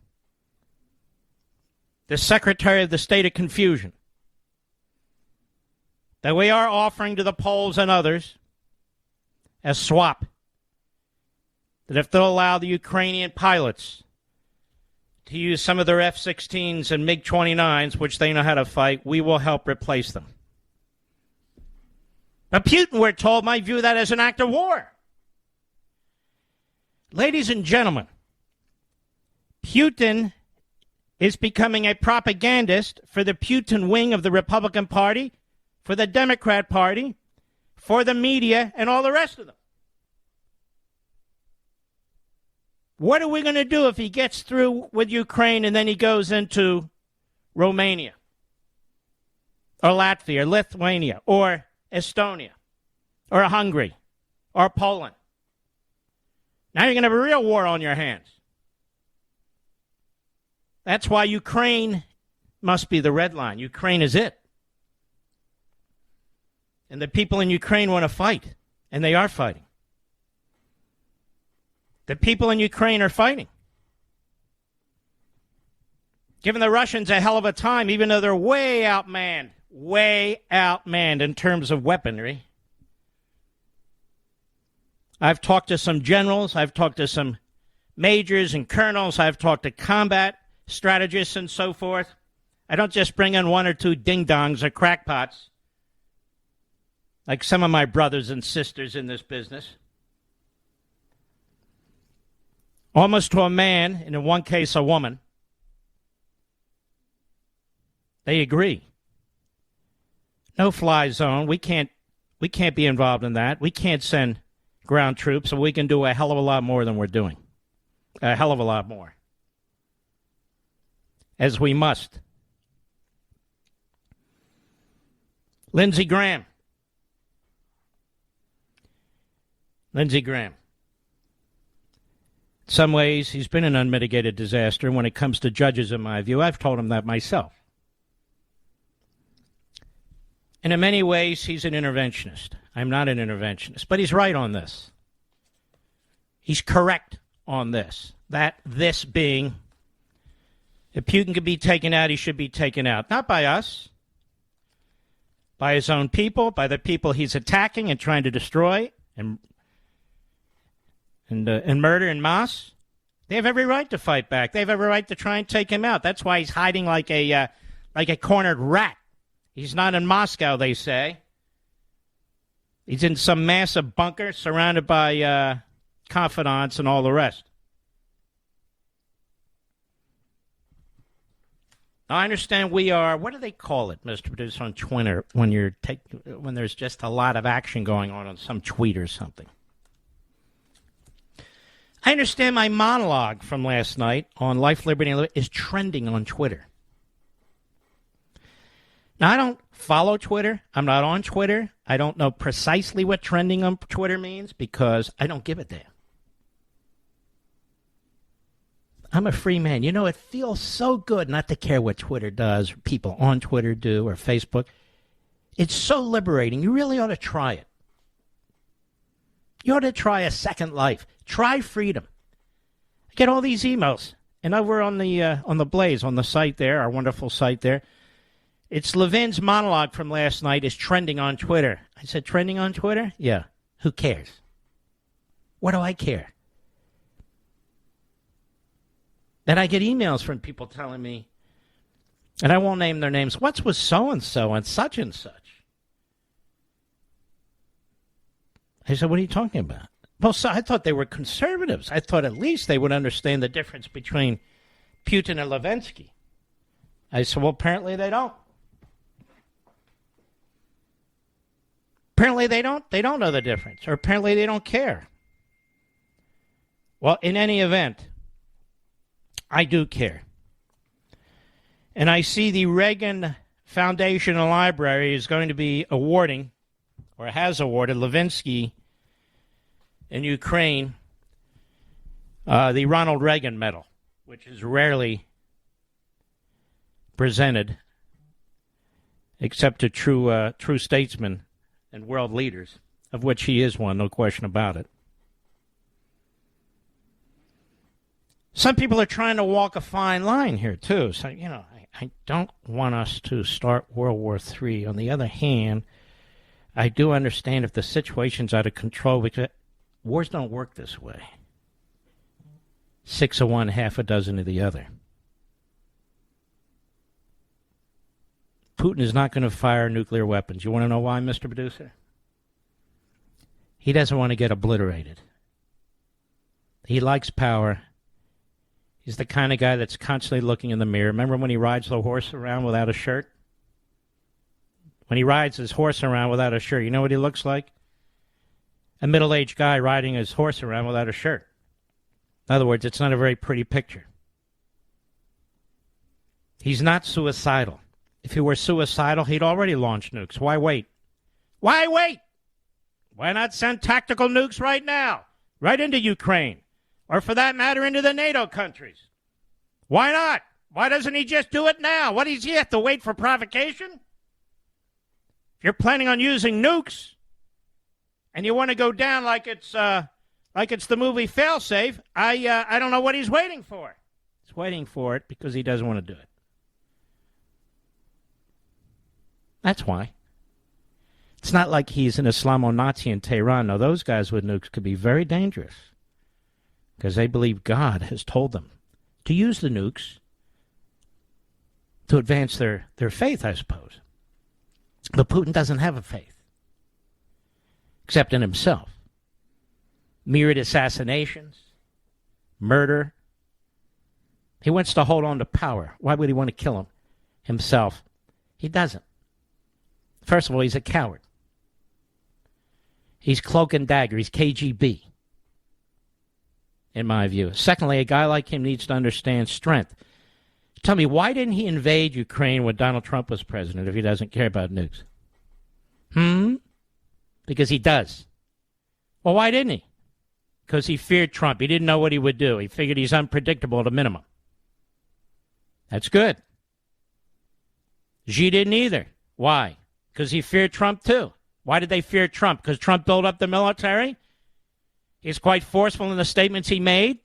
the Secretary of the State of Confusion, that we are offering to the Poles and others a swap, that if they'll allow the Ukrainian pilots to use some of their F-16s and MiG-29s, which they know how to fight, we will help replace them. But Putin, we're told, might view that as an act of war. Ladies and gentlemen, Putin is becoming a propagandist for the Putin wing of the Republican Party, for the Democrat Party, for the media, and all the rest of them. What are we going to do if he gets through with Ukraine and then he goes into Romania or Latvia or Lithuania or Estonia or Hungary or Poland? Now you're going to have a real war on your hands. That's why Ukraine must be the red line. Ukraine is it. And the people in Ukraine want to fight, and they are fighting. The people in Ukraine are fighting. Giving the Russians a hell of a time, even though they're way outmanned in terms of weaponry. I've talked to some generals. I've talked to some majors and colonels. I've talked to combat strategists and so forth. I don't just bring in one or two ding-dongs or crackpots like some of my brothers and sisters in this business. Almost to a man, and in one case a woman, they agree. No fly zone. We can't be involved in that. We can't send ground troops, so we can do a hell of a lot more than we're doing. A hell of a lot more. As we must. Lindsey Graham. Lindsey Graham. In some ways, he's been an unmitigated disaster when it comes to judges, in my view. I've told him that myself. And in many ways, he's an interventionist. I'm not an interventionist, but he's right on this. He's correct on this. This being, if Putin could be taken out, he should be taken out. Not by us, by his own people, by the people he's attacking and trying to destroy and murder en masse. They have every right to fight back. They have every right to try and take him out. That's why he's hiding like a cornered rat. He's not in Moscow, they say. He's in some massive bunker surrounded by confidants and all the rest. I understand we are, what do they call it, Mr. Producer, on Twitter, when there's just a lot of action going on some tweet or something? I understand my monologue from last night on Life, Liberty, and is trending on Twitter. Now, I don't follow Twitter. I'm not on Twitter. I don't know precisely what trending on Twitter means because I don't give a damn. I'm a free man. You know, it feels so good not to care what Twitter does, or people on Twitter do, or Facebook. It's so liberating. You really ought to try it. You ought to try a second life. Try freedom. I get all these emails. And over on the Blaze, on the site there, our wonderful site there, it's Levin's monologue from last night is trending on Twitter. I said, trending on Twitter? Yeah. Who cares? What do I care? Then I get emails from people telling me, and I won't name their names, what's with so-and-so and such and such? I said, what are you talking about? Well, so I thought they were conservatives. I thought at least they would understand the difference between Putin and Levinsky. I said, well, apparently they don't. Apparently they don't know the difference, or apparently they don't care. Well, in any event, I do care. And I see the Reagan Foundation and Library is going to be awarding, or has awarded, Levinsky in Ukraine the Ronald Reagan Medal, which is rarely presented except to true statesmen and world leaders, of which he is one, no question about it. Some people are trying to walk a fine line here, too. So, you know, I don't want us to start World War III. On the other hand, I do understand if the situation's out of control, because wars don't work this way. 6 of one, half a dozen of the other. Putin is not going to fire nuclear weapons. You want to know why, Mr. Producer? He doesn't want to get obliterated. He likes power. He's the kind of guy that's constantly looking in the mirror. Remember when he rides the horse around without a shirt? When he rides his horse around without a shirt, you know what he looks like? A middle-aged guy riding his horse around without a shirt. In other words, it's not a very pretty picture. He's not suicidal. If he were suicidal, he'd already launch nukes. Why wait? Why wait? Why not send tactical nukes right now? Right into Ukraine. Or for that matter, into the NATO countries. Why not? Why doesn't he just do it now? What does he have to wait for provocation? If you're planning on using nukes and you want to go down like it's the movie Failsafe, I don't know what he's waiting for. He's waiting for it because he doesn't want to do it. That's why. It's not like he's an Islamo-Nazi in Tehran. No, those guys with nukes could be very dangerous because they believe God has told them to use the nukes to advance their faith, I suppose. But Putin doesn't have a faith, except in himself. Myriad assassinations, murder. He wants to hold on to power. Why would he want to kill himself? He doesn't. First of all, he's a coward. He's cloak and dagger. He's KGB, in my view. Secondly, a guy like him needs to understand strength. Tell me, why didn't he invade Ukraine when Donald Trump was president if he doesn't care about nukes? Because he does. Well, why didn't he? Because he feared Trump. He didn't know what he would do. He figured he's unpredictable at a minimum. That's good. Xi didn't either. Why? Because he feared Trump, too. Why did they fear Trump? Because Trump built up the military? He's quite forceful in the statements he made.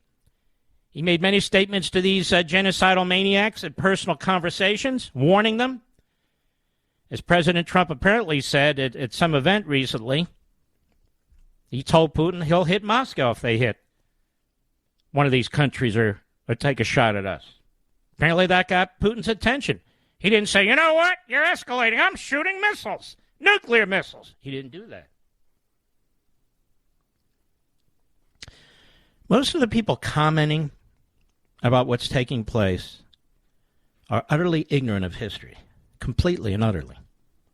He made many statements to these genocidal maniacs at personal conversations, warning them. As President Trump apparently said at some event recently, he told Putin he'll hit Moscow if they hit one of these countries or take a shot at us. Apparently that got Putin's attention. He didn't say, you know what, you're escalating. I'm shooting missiles, nuclear missiles. He didn't do that. Most of the people commenting about what's taking place are utterly ignorant of history, completely and utterly.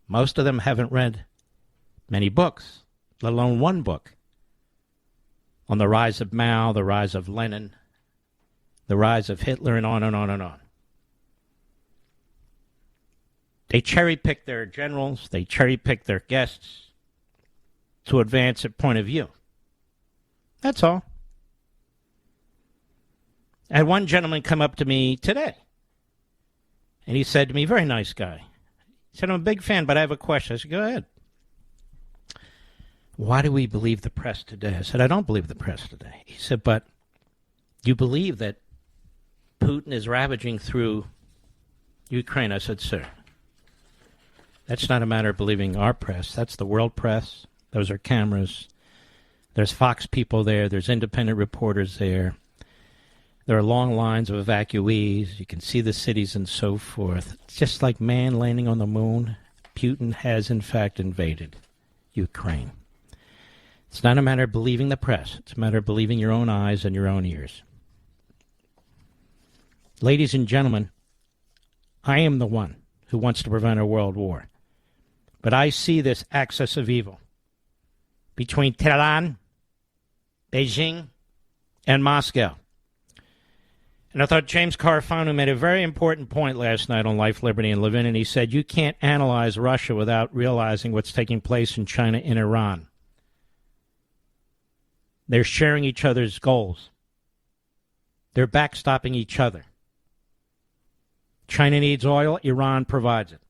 Most of them haven't read many books, let alone one book, on the rise of Mao, the rise of Lenin, the rise of Hitler, and on and on and on. They cherry-pick their generals, they cherry-pick their guests to advance their point of view. That's all. I had one gentleman come up to me today, and he said to me, very nice guy, he said, I'm a big fan, but I have a question. I said, go ahead. Why do we believe the press today? I said, I don't believe the press today. He said, but you believe that Putin is ravaging through Ukraine? I said, sir, that's not a matter of believing our press. That's the world press. Those are cameras. There's Fox people there. There's independent reporters there. There are long lines of evacuees. You can see the cities and so forth. It's just like man landing on the moon. Putin has, in fact, invaded Ukraine. It's not a matter of believing the press. It's a matter of believing your own eyes and your own ears. Ladies and gentlemen, I am the one who wants to prevent a world war. But I see this axis of evil between Tehran, Beijing, and Moscow. And I thought James Carfano made a very important point last night on Life, Liberty, and Levin, and he said, you can't analyze Russia without realizing what's taking place in China and Iran. They're sharing each other's goals. They're backstopping each other. China needs oil, Iran provides it.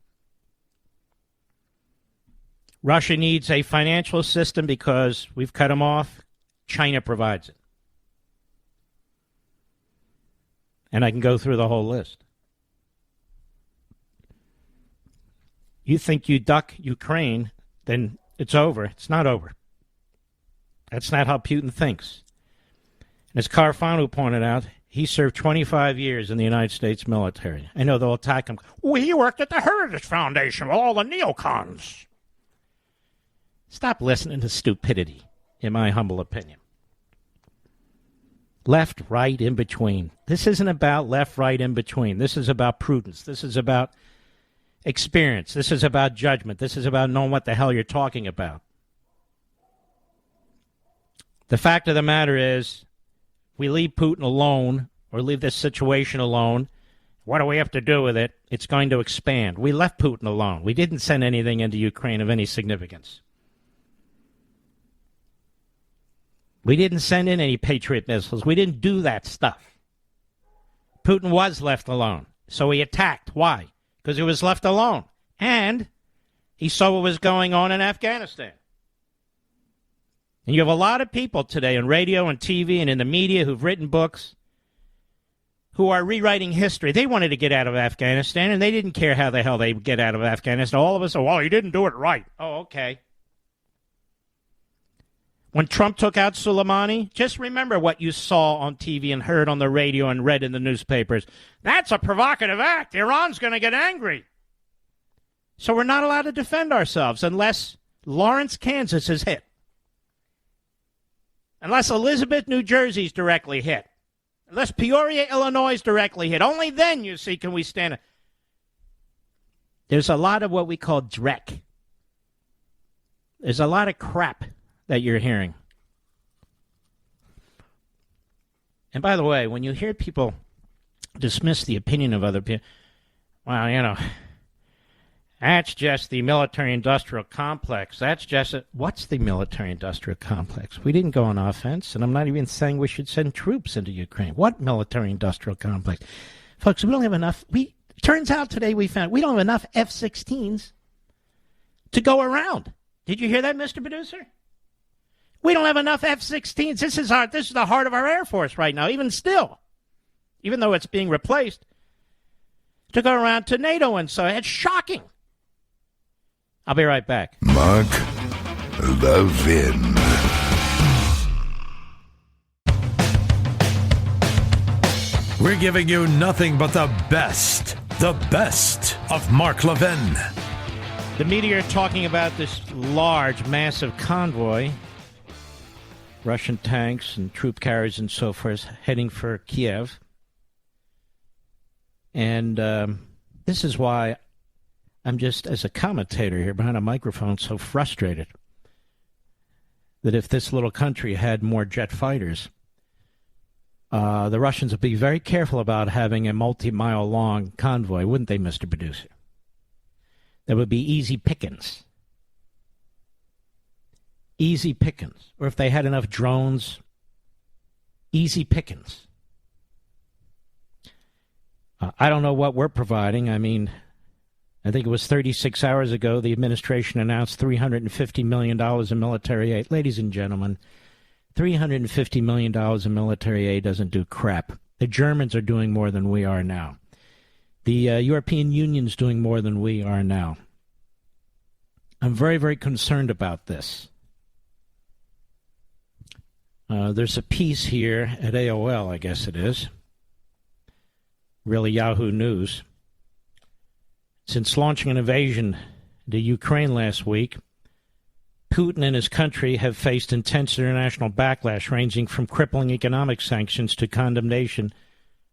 Russia needs a financial system because we've cut them off. China provides it. And I can go through the whole list. You think you duck Ukraine, then it's over. It's not over. That's not how Putin thinks. And as Carfano pointed out, he served 25 years in the United States military. I know they'll attack him. Well, he worked at the Heritage Foundation with all the neocons. Stop listening to stupidity, in my humble opinion. Left, right, in between. This isn't about left, right, in between. This is about prudence. This is about experience. This is about judgment. This is about knowing what the hell you're talking about. The fact of the matter is, we leave Putin alone, or leave this situation alone, what do we have to do with it? It's going to expand. We left Putin alone. We didn't send anything into Ukraine of any significance. We didn't send in any Patriot missiles. We didn't do that stuff. Putin was left alone, so he attacked. Why? Because he was left alone. And he saw what was going on in Afghanistan. And you have a lot of people today on radio and TV and in the media who've written books who are rewriting history. They wanted to get out of Afghanistan, and they didn't care how the hell they would get out of Afghanistan. All of us say, well, he didn't do it right. Oh, okay. When Trump took out Soleimani, just remember what you saw on TV and heard on the radio and read in the newspapers. That's a provocative act. Iran's going to get angry. So we're not allowed to defend ourselves unless Lawrence, Kansas is hit. Unless Elizabeth, New Jersey is directly hit. Unless Peoria, Illinois is directly hit. Only then, you see, can we stand it. There's a lot of what we call dreck. There's a lot of crap that you're hearing. And by the way, when you hear people dismiss the opinion of other people, well, that's just the military-industrial complex. That's just what's the military-industrial complex? We didn't go on offense, and I'm not even saying we should send troops into Ukraine. What military-industrial complex? Folks, we don't have enough. Turns out today we found we don't have enough F-16s to go around. Did you hear that, Mr. Producer? We don't have enough F-16s. This is the heart of our Air Force right now, even though it's being replaced, to go around to NATO, and so it's shocking. I'll be right back. Mark Levin. We're giving you nothing but the best of Mark Levin. The media are talking about this large, massive convoy, Russian tanks and troop carriers and so forth, heading for Kiev. And this is why I'm just, as a commentator here behind a microphone, so frustrated that if this little country had more jet fighters, the Russians would be very careful about having a multi-mile long convoy, wouldn't they, Mr. Producer? That would be easy pickings. Easy pickings. Or if they had enough drones, easy pickings. I don't know what we're providing. I mean, I think it was 36 hours ago the administration announced $350 million in military aid. Ladies and gentlemen, $350 million in military aid doesn't do crap. The Germans are doing more than we are now. The European Union's doing more than we are now. I'm very, very concerned about this. There's a piece here at AOL, I guess it is. Really Yahoo News. Since launching an invasion to Ukraine last week, Putin and his country have faced intense international backlash, ranging from crippling economic sanctions to condemnation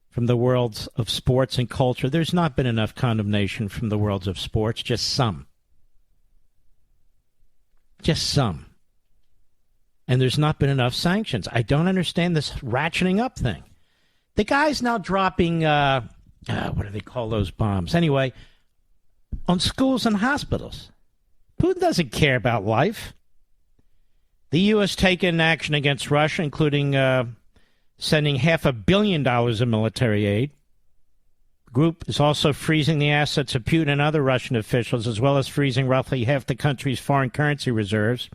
from the worlds of sports and culture. There's not been enough condemnation from the worlds of sports, just some. Just some. And there's not been enough sanctions. I don't understand this ratcheting up thing. The guy's now dropping, what do they call those bombs? Anyway, on schools and hospitals. Putin doesn't care about life. The U.S. taken action against Russia, including sending $500 million in military aid. The group is also freezing the assets of Putin and other Russian officials, as well as freezing roughly half the country's foreign currency reserves.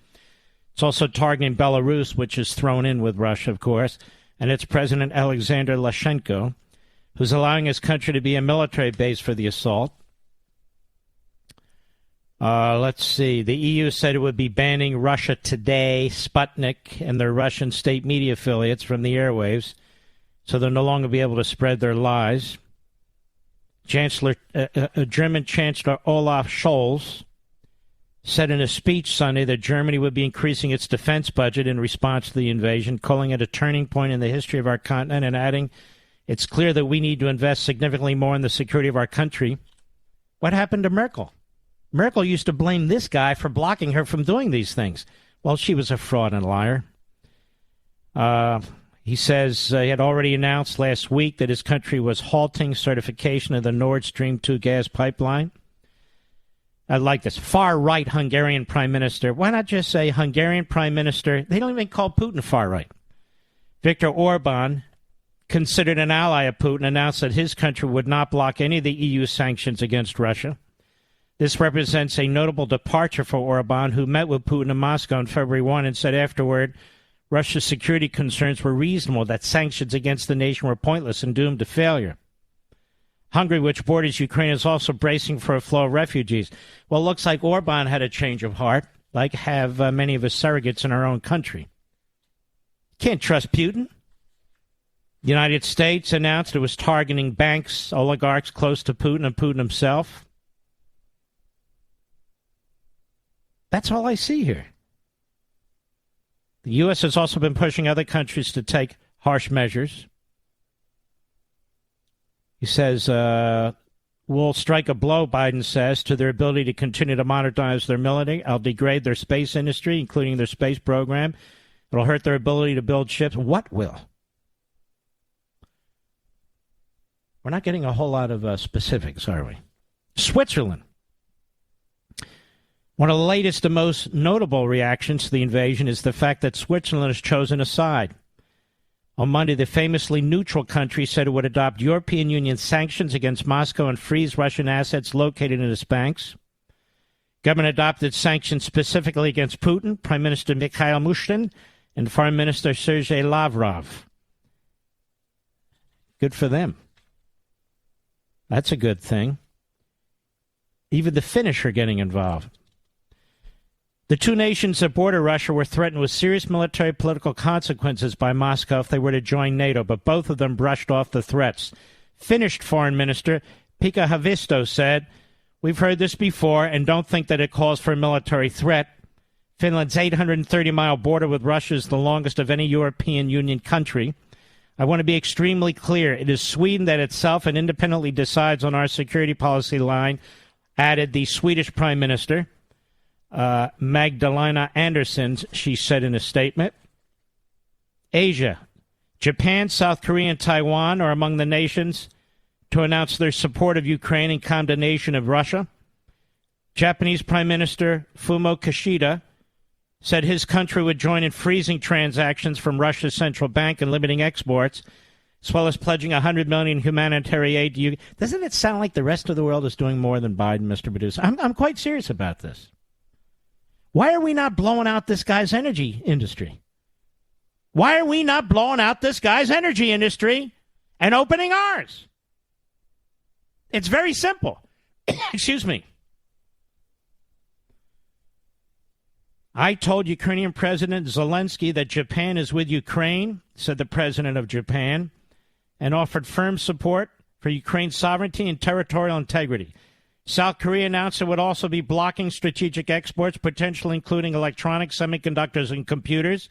It's also targeting Belarus, which is thrown in with Russia, of course, and its President Alexander Lukashenko, who's allowing his country to be a military base for the assault. Let's see. The EU said it would be banning Russia Today, Sputnik, and their Russian state media affiliates from the airwaves, so they'll no longer be able to spread their lies. German Chancellor Olaf Scholz said in a speech Sunday that Germany would be increasing its defense budget in response to the invasion, calling it a turning point in the history of our continent, and adding, "It's clear that we need to invest significantly more in the security of our country." What happened to Merkel? Merkel used to blame this guy for blocking her from doing these things. Well, she was a fraud and a liar. He says he had already announced last week that his country was halting certification of the Nord Stream 2 gas pipeline. I like this. Far-right Hungarian Prime Minister. Why not just say Hungarian Prime Minister? They don't even call Putin far-right. Viktor Orban, considered an ally of Putin, announced that his country would not block any of the EU sanctions against Russia. This represents a notable departure for Orban, who met with Putin in Moscow on February 1 and said afterward Russia's security concerns were reasonable, that sanctions against the nation were pointless and doomed to failure. Hungary, which borders Ukraine, is also bracing for a flow of refugees. Well, it looks like Orban had a change of heart, like have many of his surrogates in our own country. Can't trust Putin. The United States announced it was targeting banks, oligarchs close to Putin and Putin himself. That's all I see here. The U.S. has also been pushing other countries to take harsh measures. He says, we'll strike a blow, Biden says, to their ability to continue to modernize their military. I'll degrade their space industry, including their space program. It'll hurt their ability to build ships. What will? We're not getting a whole lot of specifics, are we? Switzerland. One of the latest and most notable reactions to the invasion is the fact that Switzerland has chosen a side. On Monday, the famously neutral country said it would adopt European Union sanctions against Moscow and freeze Russian assets located in its banks. Government adopted sanctions specifically against Putin, Prime Minister Mikhail Mishustin, and Foreign Minister Sergei Lavrov. Good for them. That's a good thing. Even the Finnish are getting involved. The two nations that border Russia were threatened with serious military political consequences by Moscow if they were to join NATO, but both of them brushed off the threats. Finnish Foreign Minister Pekka Haavisto said, "We've heard this before and don't think that it calls for a military threat. Finland's 830-mile border with Russia is the longest of any European Union country. I want to be extremely clear. It is Sweden that itself and independently decides on our security policy line, added the Swedish Prime Minister, Magdalena Andersson, she said in a statement. Asia. Japan, South Korea, and Taiwan are among the nations to announce their support of Ukraine and condemnation of Russia. Japanese Prime Minister Fumio Kishida said his country would join in freezing transactions from Russia's central bank and limiting exports, as well as pledging $100 million in humanitarian aid to you. Doesn't it sound like the rest of the world is doing more than Biden, Mr. Producer? I'm quite serious about this. Why are we not blowing out this guy's energy industry? Why are we not blowing out this guy's energy industry and opening ours? It's very simple. Excuse me. I told Ukrainian President Zelensky that Japan is with Ukraine, said the president of Japan, and offered firm support for Ukraine's sovereignty and territorial integrity. South Korea announced it would also be blocking strategic exports, potentially including electronics, semiconductors, and computers,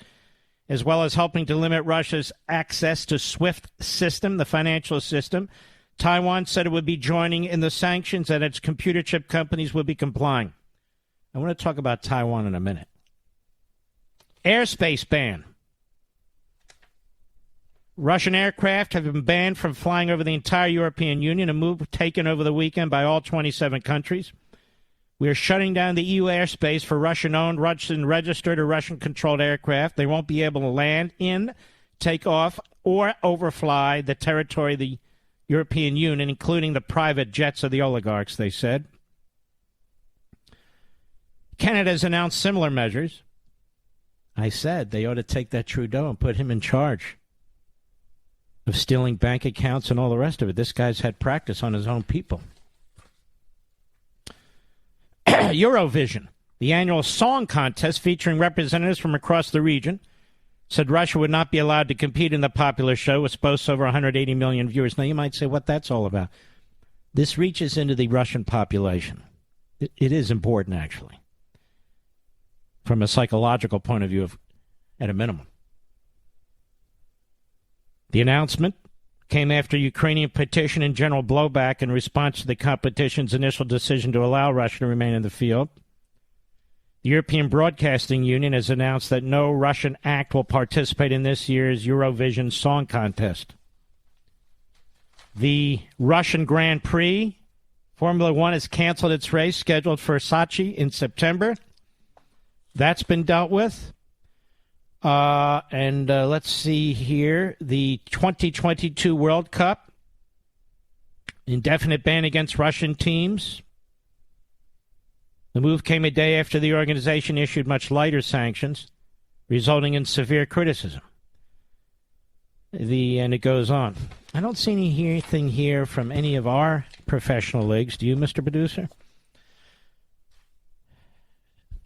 as well as helping to limit Russia's access to SWIFT system, the financial system. Taiwan said it would be joining in the sanctions and its computer chip companies would be complying. I want to talk about Taiwan in a minute. Airspace ban. Russian aircraft have been banned from flying over the entire European Union, a move taken over the weekend by all 27 countries. We are shutting down the EU airspace for Russian-owned, Russian-registered, or Russian-controlled aircraft. They won't be able to land in, take off, or overfly the territory of the European Union, including the private jets of the oligarchs, they said. Canada has announced similar measures. I said they ought to take that Trudeau and put him in charge of stealing bank accounts and all the rest of it. This guy's had practice on his own people. Eurovision, the annual song contest featuring representatives from across the region, said Russia would not be allowed to compete in the popular show, which boasts over 180 million viewers. Now, you might say what that's all about. This reaches into the Russian population. It is important, actually, from a psychological point of view, at a minimum. The announcement came after Ukrainian petition and general blowback in response to the competition's initial decision to allow Russia to remain in the field. The European Broadcasting Union has announced that no Russian act will participate in this year's Eurovision Song Contest. The Russian Grand Prix, Formula One, has canceled its race scheduled for Sochi in September. That's been dealt with. Let's see here. The 2022 World Cup, indefinite ban against Russian teams. The move came a day after the organization issued much lighter sanctions, resulting in severe criticism. And it goes on. I don't see anything here from any of our professional leagues. Do you, Mr. Producer?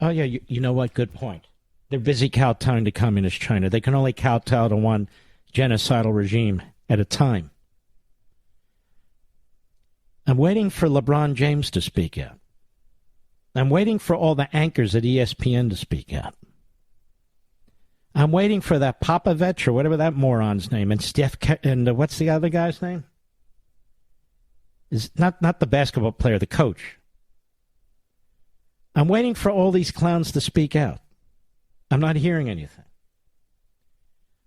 Oh, yeah, you know what? Good point. They're busy kowtowing to Communist China. They can only kowtow to one genocidal regime at a time. I'm waiting for LeBron James to speak out. I'm waiting for all the anchors at ESPN to speak out. I'm waiting for that Popovich or whatever that moron's name, and what's the other guy's name? Is not the basketball player, the coach. I'm waiting for all these clowns to speak out. I'm not hearing anything.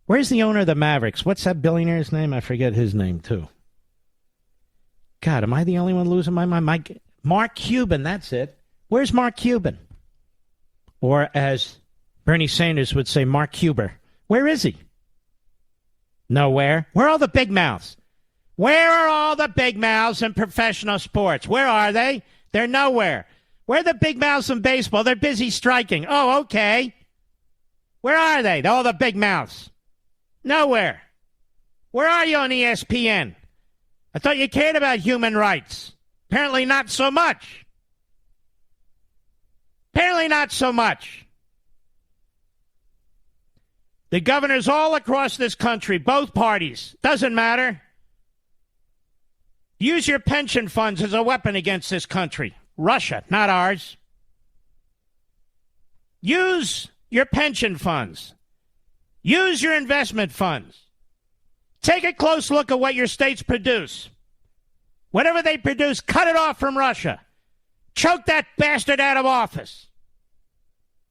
Where's the owner of the Mavericks? What's that billionaire's name? I forget his name, too. God, am I the only one losing my mind? Mark Cuban, that's it. Where's Mark Cuban? Or as Bernie Sanders would say, Mark Cuber. Where is he? Nowhere. Where are all the big mouths? Where are all the big mouths in professional sports? Where are they? They're nowhere. Where are the big mouths in baseball? They're busy striking. Oh, okay. Where are they? All the big mouths. Nowhere. Where are you on ESPN? I thought you cared about human rights. Apparently not so much. Apparently not so much. The governors all across this country, both parties, doesn't matter. Use your pension funds as a weapon against this country. Russia, not ours. Use your pension funds. Use your investment funds. Take a close look at what your states produce. Whatever they produce, cut it off from Russia. Choke that bastard out of office.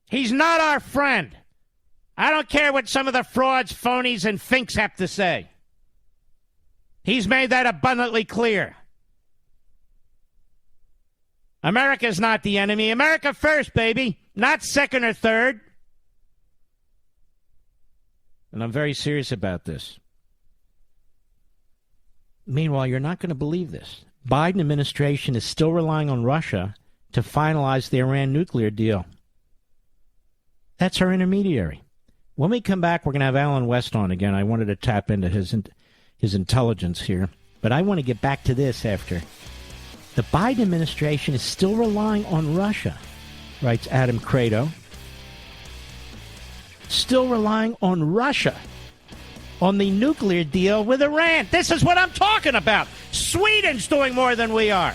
He's not our friend. I don't care what some of the frauds, phonies, and finks have to say. He's made that abundantly clear. America's not the enemy. America first, baby. Not second or third. And I'm very serious about this. Meanwhile, you're not going to believe this. Biden administration is still relying on Russia to finalize the Iran nuclear deal. That's our intermediary. When we come back, we're going to have Alan West on again. I wanted to tap into his intelligence here. But I want to get back to this after. The Biden administration is still relying on Russia, writes Adam Credo. Still relying on Russia on the nuclear deal with Iran. This is what I'm talking about. Sweden's doing more than we are.